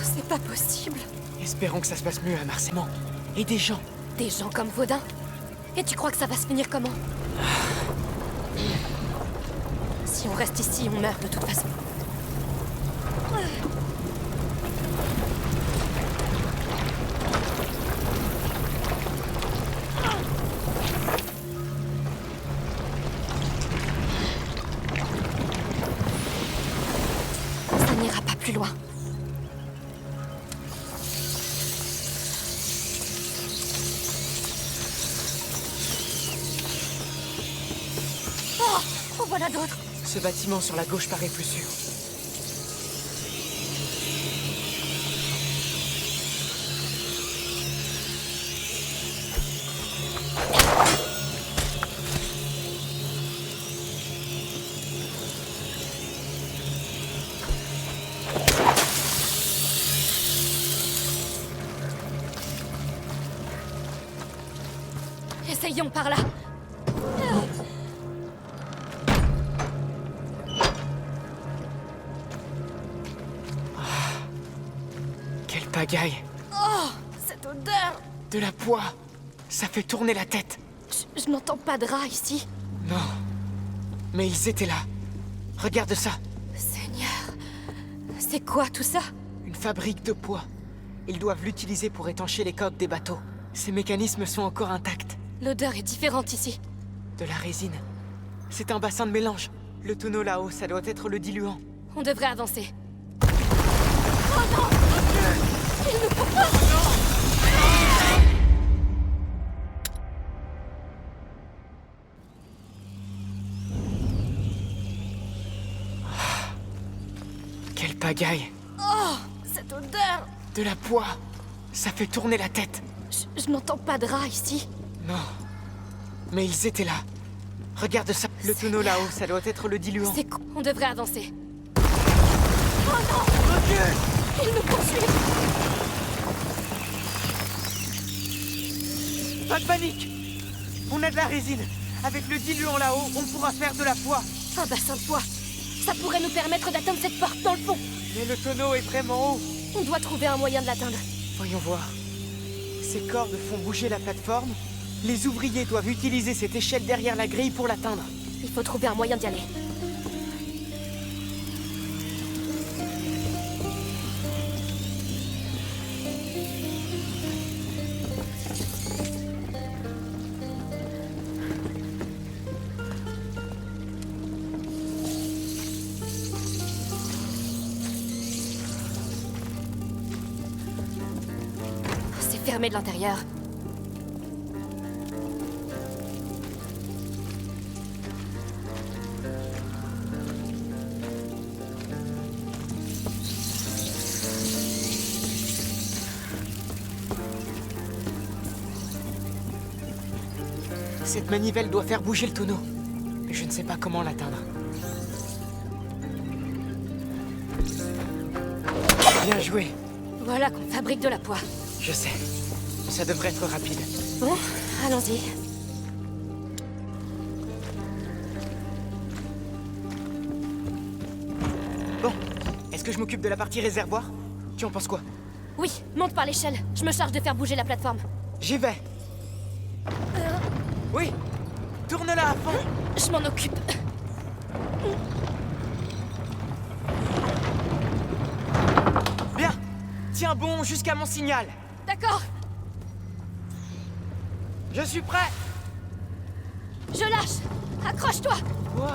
C'est pas possible. Espérons que ça se passe mieux à Marseillement. Et des gens. Des gens comme Vaudin. Et tu crois que ça va se finir comment? Si on reste ici, on meurt de toute façon. Ça n'ira pas plus loin. Oh, en voilà d'autres. Ce bâtiment sur la gauche paraît plus sûr. Essayons par là. pagaille. Oh, cette odeur! De la poix. Ça fait tourner la tête. Je n'entends pas de rats ici. Non. Mais ils étaient là. Regarde ça. Seigneur... C'est quoi tout ça? Une fabrique de poids. Ils doivent l'utiliser pour étancher les coques des bateaux. Ces mécanismes sont encore intacts. L'odeur est différente ici. De la résine. C'est un bassin de mélange. Le tonneau là-haut, ça doit être le diluant. On devrait avancer. Oh non! Il nous faut pas! Quelle pagaille. Oh, cette odeur! De la poix. Ça fait tourner la tête. Je n'entends pas de rats ici. Non. Mais ils étaient là. Regarde ça. Le tonneau là-haut, ça doit être le diluant. C'est con. On devrait avancer. Oh non! Recule! Il nous poursuit! Pas de panique! On a de la résine. Avec le diluant là-haut, on pourra faire de la poix. Un bassin de poids. Ça pourrait nous permettre d'atteindre cette porte dans le fond. Mais le tonneau est vraiment haut. On doit trouver un moyen de l'atteindre. Voyons voir. Ces cordes font bouger la plateforme. Les ouvriers doivent utiliser cette échelle derrière la grille pour l'atteindre. Il faut trouver un moyen d'y aller. C'est fermé de l'intérieur. Cette manivelle doit faire bouger le tonneau. Mais je ne sais pas comment l'atteindre. Bien joué. Voilà qu'on fabrique de la poix. Je sais. Ça devrait être rapide. Bon, allons-y. Bon. Est-ce que je m'occupe de la partie réservoir? Tu en penses quoi? Oui, monte par l'échelle. Je me charge de faire bouger la plateforme. J'y vais. Oui. Tourne-la à fond. Je m'en occupe. Bien. Tiens bon jusqu'à mon signal. D'accord, Je suis prêt. je lâche. Accroche-toi. Wow.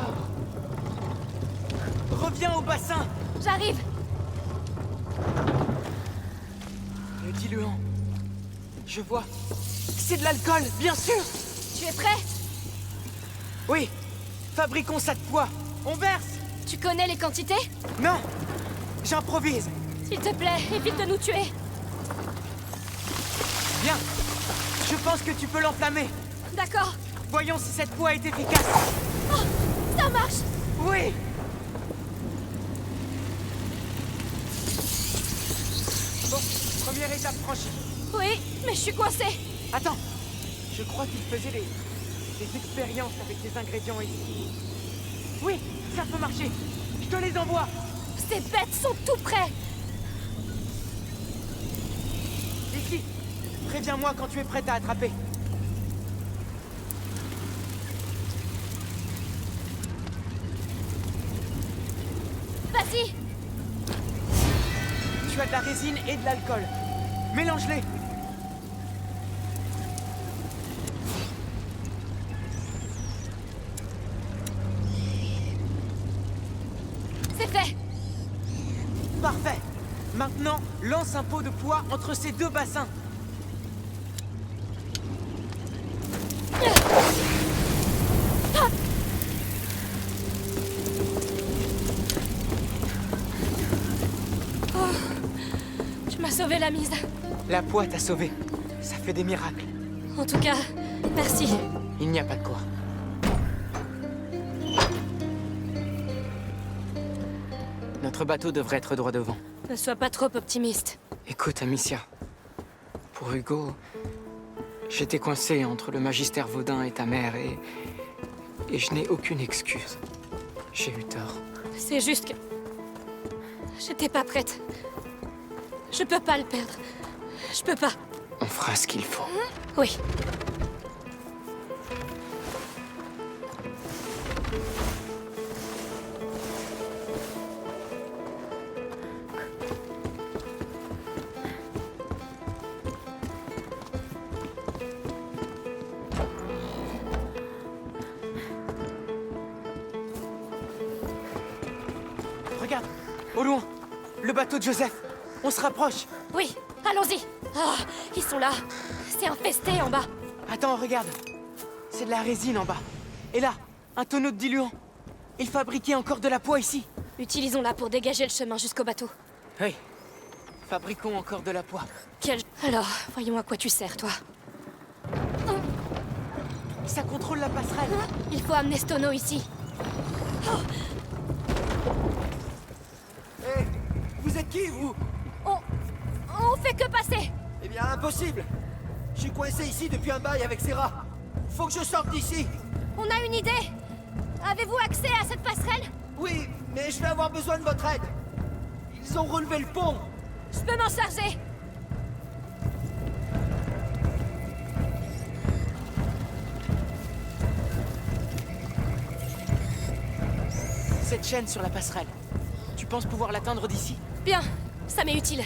Reviens au bassin. J'arrive. Le diluant. Je vois. C'est de l'alcool, bien sûr. Tu es prêt? Oui. Fabriquons ça de poids. On verse. Tu connais les quantités? Non. J'improvise. S'il te plaît, évite de nous tuer. Bien. Je pense que tu peux l'enflammer. D'accord. Voyons si cette poix est efficace. Oh, ça marche. Oui. Bon, première étape franchie. Oui, mais je suis coincée. Attends. Je crois qu'il faisait des expériences avec les ingrédients ici. Oui, ça peut marcher. Je te les envoie. Ces bêtes sont tout près. Ici. Préviens-moi quand tu es prête à attraper. Vas-y. Tu as de la résine et de l'alcool. Mélange-les. C'est fait. Parfait. Maintenant, lance un pot de poids entre ces deux bassins. Tu m'as sauvé la mise. La poix t'a sauvé. Ça fait des miracles. En tout cas, merci. Il n'y a pas de quoi. Notre bateau devrait être droit devant. Ne sois pas trop optimiste. Écoute, Amicia. Pour Hugo, j'étais coincé entre le magistère Vaudin et ta mère et je n'ai aucune excuse. J'ai eu tort. C'est juste que... J'étais pas prête. Je peux pas le perdre. Je peux pas. On fera ce qu'il faut. Oui. Regarde, au loin, le bateau de Joseph. On se rapproche. Oui, allons-y. Ah, ils sont là. C'est infesté en bas. Attends, regarde. C'est de la résine en bas. Et là, un tonneau de diluant. Ils fabriquaient encore de la poix ici. Utilisons-la pour dégager le chemin jusqu'au bateau. Oui. Fabriquons encore de la poix. Quel... Alors, voyons à quoi tu sers, toi. Ça contrôle la passerelle. Il faut amener ce tonneau ici. Hé, vous êtes qui, vous? On fait que passer. Eh bien, impossible. Je suis coincé ici depuis un bail avec ces rats. Faut que je sorte d'ici. On a une idée. Avez-vous accès à cette passerelle? Oui, mais je vais avoir besoin de votre aide. Ils ont relevé le pont. Je peux m'en charger. Cette chaîne sur la passerelle. Tu penses pouvoir l'atteindre d'ici? Bien, ça m'est utile.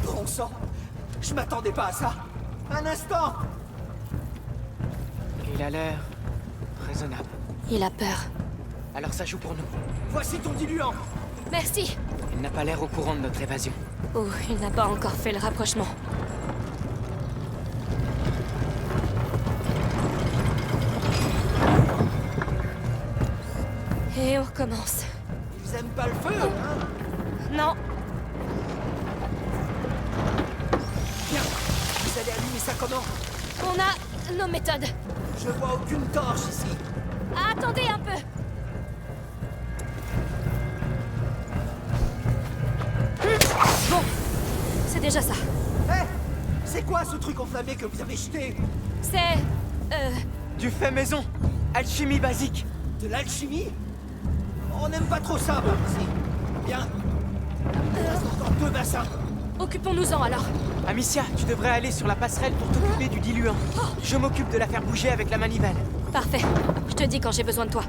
Bon sang, je m'attendais pas à ça. Un instant. Il a l'air raisonnable. Il a peur. Alors ça joue pour nous. Voici ton diluant. Merci. Il n'a pas l'air au courant de notre évasion. Oh, il n'a pas encore fait le rapprochement. Et on recommence. Ils aiment pas le feu, hein? Non, Bien. Vous allez allumer ça comment? on a nos méthodes. Je vois aucune torche ici. Attendez un peu. Bon, c'est déjà ça. Hé, c'est quoi ce truc enflammé que vous avez jeté? C'est... Du fait maison. Alchimie basique. De l'alchimie? On n'aime pas trop ça, par ici. Bien. Il reste encore 2 bassins. Occupons-nous-en alors. Amicia, tu devrais aller sur la passerelle pour t'occuper du diluant. Je m'occupe de la faire bouger avec la manivelle. Parfait. Je te dis quand j'ai besoin de toi.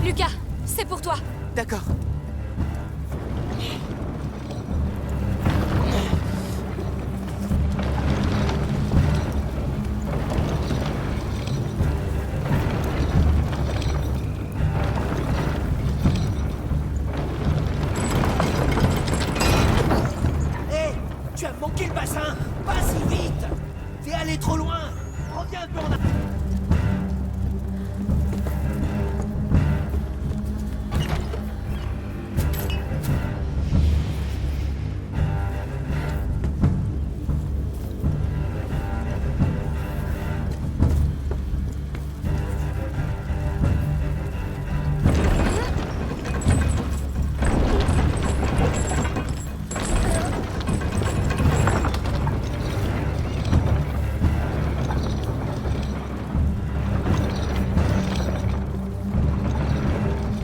Lucas, c'est pour toi. D'accord. Hé, tu as manqué le bassin. Pas si vite. T'es allé trop loin. Reviens un peu en arrière.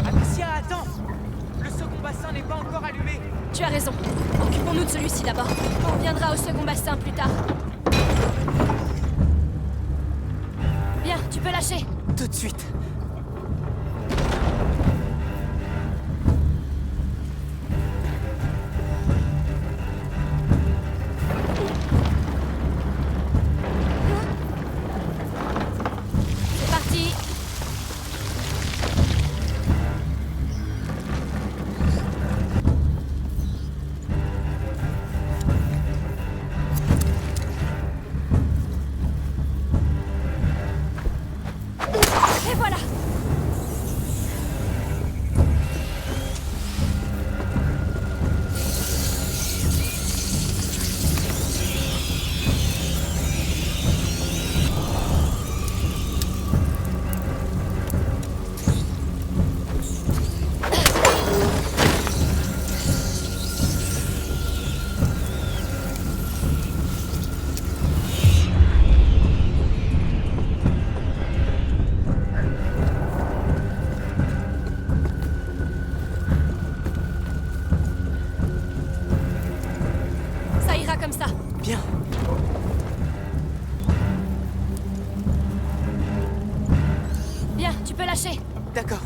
Amicia, attends. Le second bassin n'est pas encore allumé. Tu as raison. Occupons-nous de celui-ci d'abord. On reviendra au second bassin plus tard. Bien, tu peux lâcher. Tout de suite. C'est parti. Et voilà. lâcher. D'accord.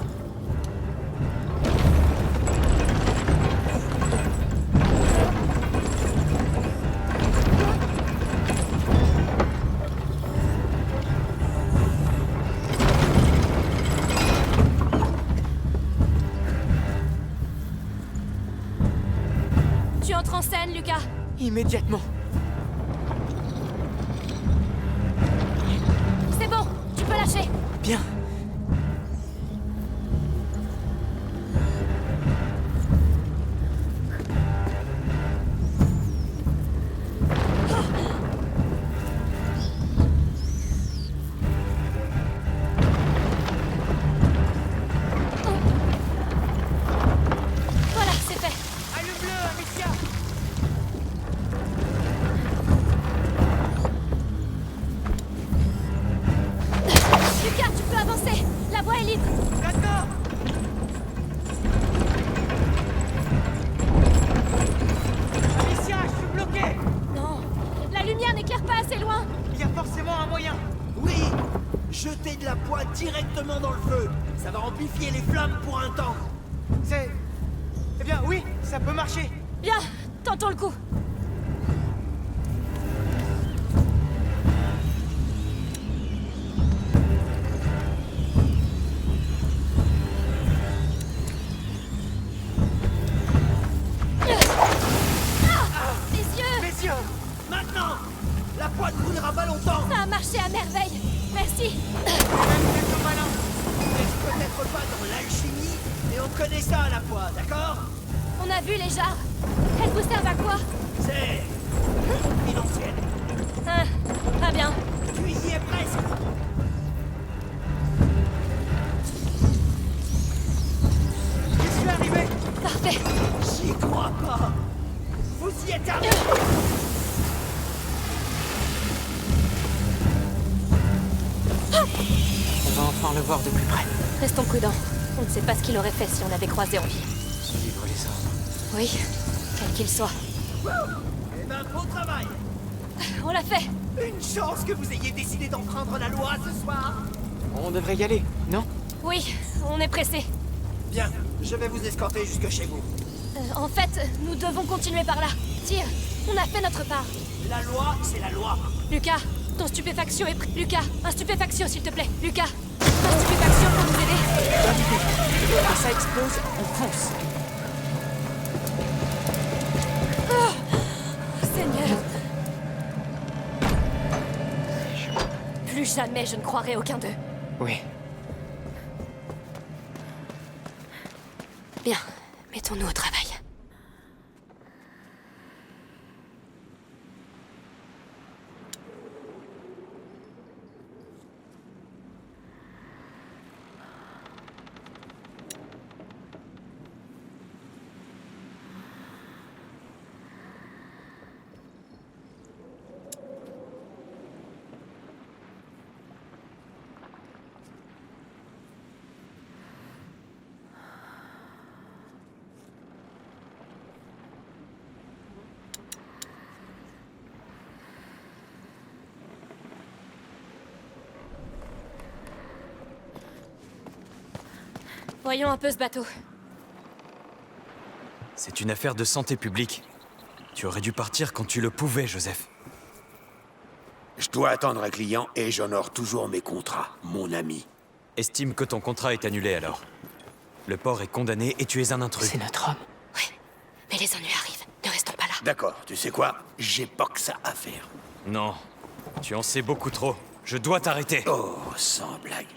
Tu entres en scène, Lucas. Immédiatement. C'est bon, tu peux lâcher. Bien. Voilà, c'est fait. Allume-le, Amicia. Lucas, tu peux avancer. La voie est libre. D'accord. Amicia, je suis bloqué. Non, la lumière n'éclaire pas assez loin. Il y a forcément un moyen. Oui! Jetez de la poix directement dans le feu. Ça va amplifier les flammes pour un temps. C'est... Eh bien, oui, ça peut marcher. Bien, tentons le coup. Les yeux! Mes yeux. Maintenant! La poix ne brûlera pas longtemps! Ça a marché à merveille. Merci. Même plutôt malin. On n'est peut-être pas dans l'alchimie, mais on connaît ça à la poix, d'accord? On a vu les jarres. Elles vous servent à quoi? C'est... confidentiel. Ah, très bien. Tu y es presque! J'y suis arrivé. Parfait. J'y crois pas! Vous y êtes arrivé! On va enfin le voir de plus près. Restons prudents. On ne sait pas ce qu'il aurait fait si on l'avait croisé en vie. Suivre les ordres. Oui, quel qu'il soit. Eh ben, beau travail! On l'a fait. Une chance que vous ayez décidé d'enfreindre la loi ce soir! On devrait y aller, non? Oui, on est pressé. Bien, je vais vous escorter jusque chez vous. En fait, nous devons continuer par là. Tire, on a fait notre part. La loi, c'est la loi. Lucas, ton stupéfaction est pris. Lucas, un stupéfaction s'il te plaît. Lucas, un stupéfaction pour nous aider. Quand ça explose, on fonce. Seigneur. Plus jamais je ne croirai aucun d'eux. Oui. Bien, mettons-nous au travail. Voyons un peu ce bateau. C'est une affaire de santé publique. Tu aurais dû partir quand tu le pouvais, Joseph. Je dois attendre un client et j'honore toujours mes contrats, mon ami. Estime que ton contrat est annulé alors. Le port est condamné et tu es un intrus. C'est notre homme. Oui, mais les ennuis arrivent. Ne restons pas là. D'accord, tu sais quoi? J'ai pas que ça à faire. Non, tu en sais beaucoup trop. Je dois t'arrêter. Oh, sans blague.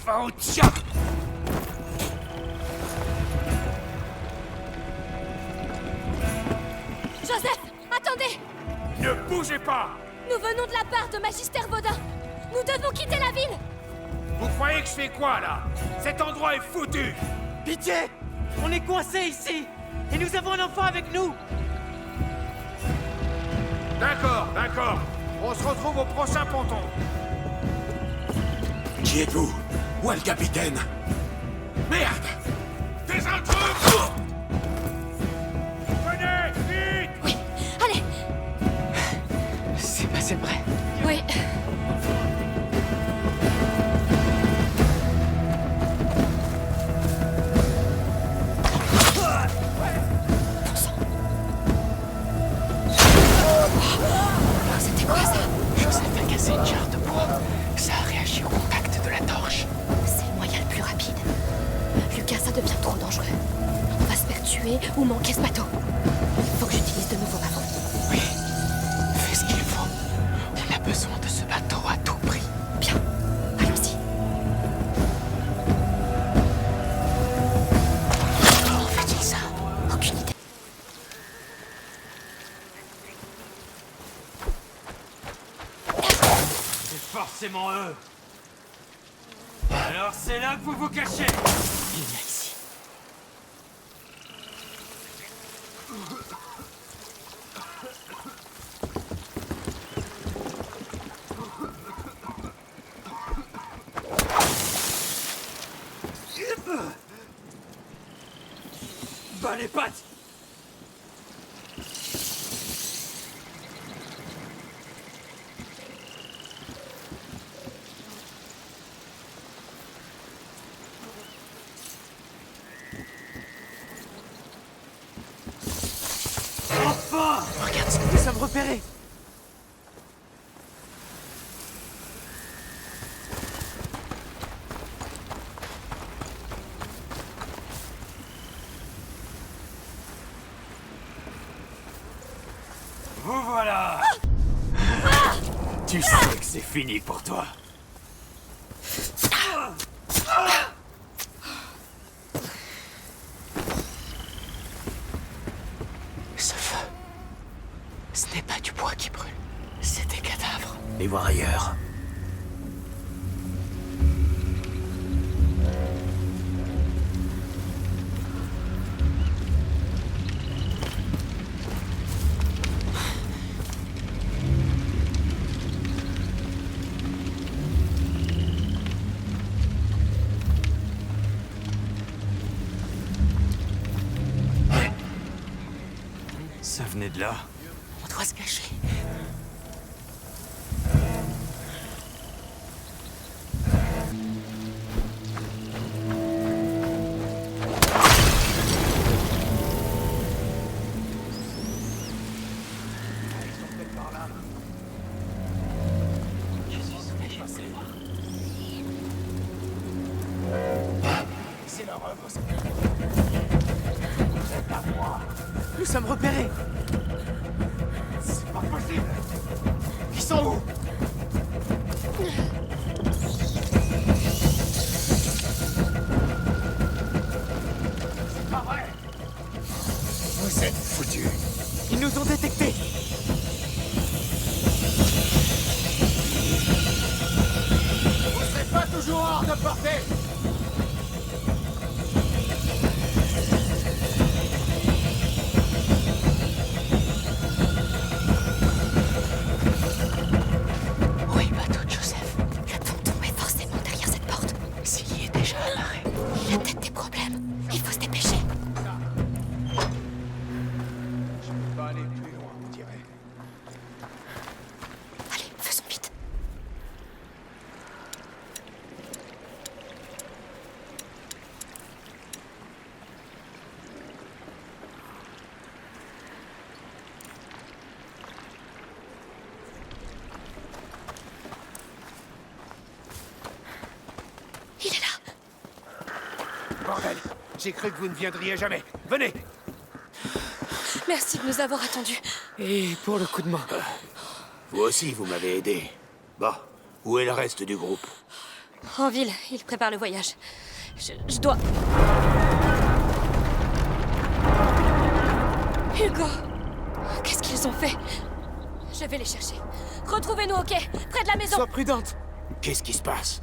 Va au diable! Joseph, attendez! Ne bougez pas! Nous venons de la part de Magister Vaudin. Nous devons quitter la ville. Vous croyez que je fais quoi, là? Cet endroit est foutu! Pitié! On est coincés ici! Et nous avons un enfant avec nous! D'accord, d'accord. On se retrouve au prochain ponton. Qui êtes-vous? Où est le capitaine? Merde! Des intrus! Venez, vite! Oui, allez! C'est prêt. Oui. Où manquait ce bateau? Faut que j'utilise de nouveau ma fronde. Oui, fais ce qu'il faut. On a besoin de ce bateau à tout prix. Bien, allons-y. Comment fait-il ça? Aucune idée. C'est forcément eux. Alors c'est là que vous vous cachez. Il vient ici. Bas les pattes. Enfin! Regarde ce que nous sommes repérés. Vous voilà! Tu sais que c'est fini pour toi. Ce feu, ce n'est pas du bois qui brûle, c'est des cadavres. Les voir ailleurs. Ça venait de là. On doit se cacher. Nous sommes repérés. C'est pas possible. Ils sont où? C'est pas vrai. Vous êtes foutus. Ils nous ont détectés. Vous serez pas toujours hors de portée. Où est le bateau de Joseph? Le ponton est forcément derrière cette porte. S'il y est déjà amarré. Il a peut-être des problèmes. Il faut se dépêcher. Je peux pas aller plus loin, on dirait. Allez, faisons vite. Il est là. Bordel, j'ai cru que vous ne viendriez jamais. Venez. Merci de nous avoir attendus. Et pour le coup de main. Vous aussi, vous m'avez aidé. Bon, où est le reste du groupe? En ville, ils préparent le voyage. Je dois... Hugo! Qu'est-ce qu'ils ont fait? Je vais les chercher. Retrouvez-nous au quai, près de la maison. Sois prudente. Qu'est-ce qui se passe?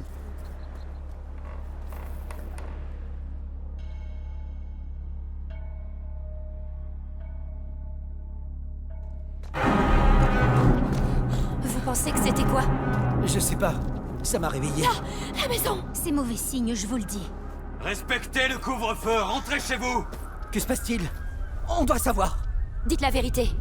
Vous pensez que c'était quoi? Je sais pas. Ça m'a réveillé. Ah, la maison! C'est mauvais signe, je vous le dis. Respectez le couvre-feu, rentrez chez vous. Que se passe-t-il? On doit savoir. Dites la vérité.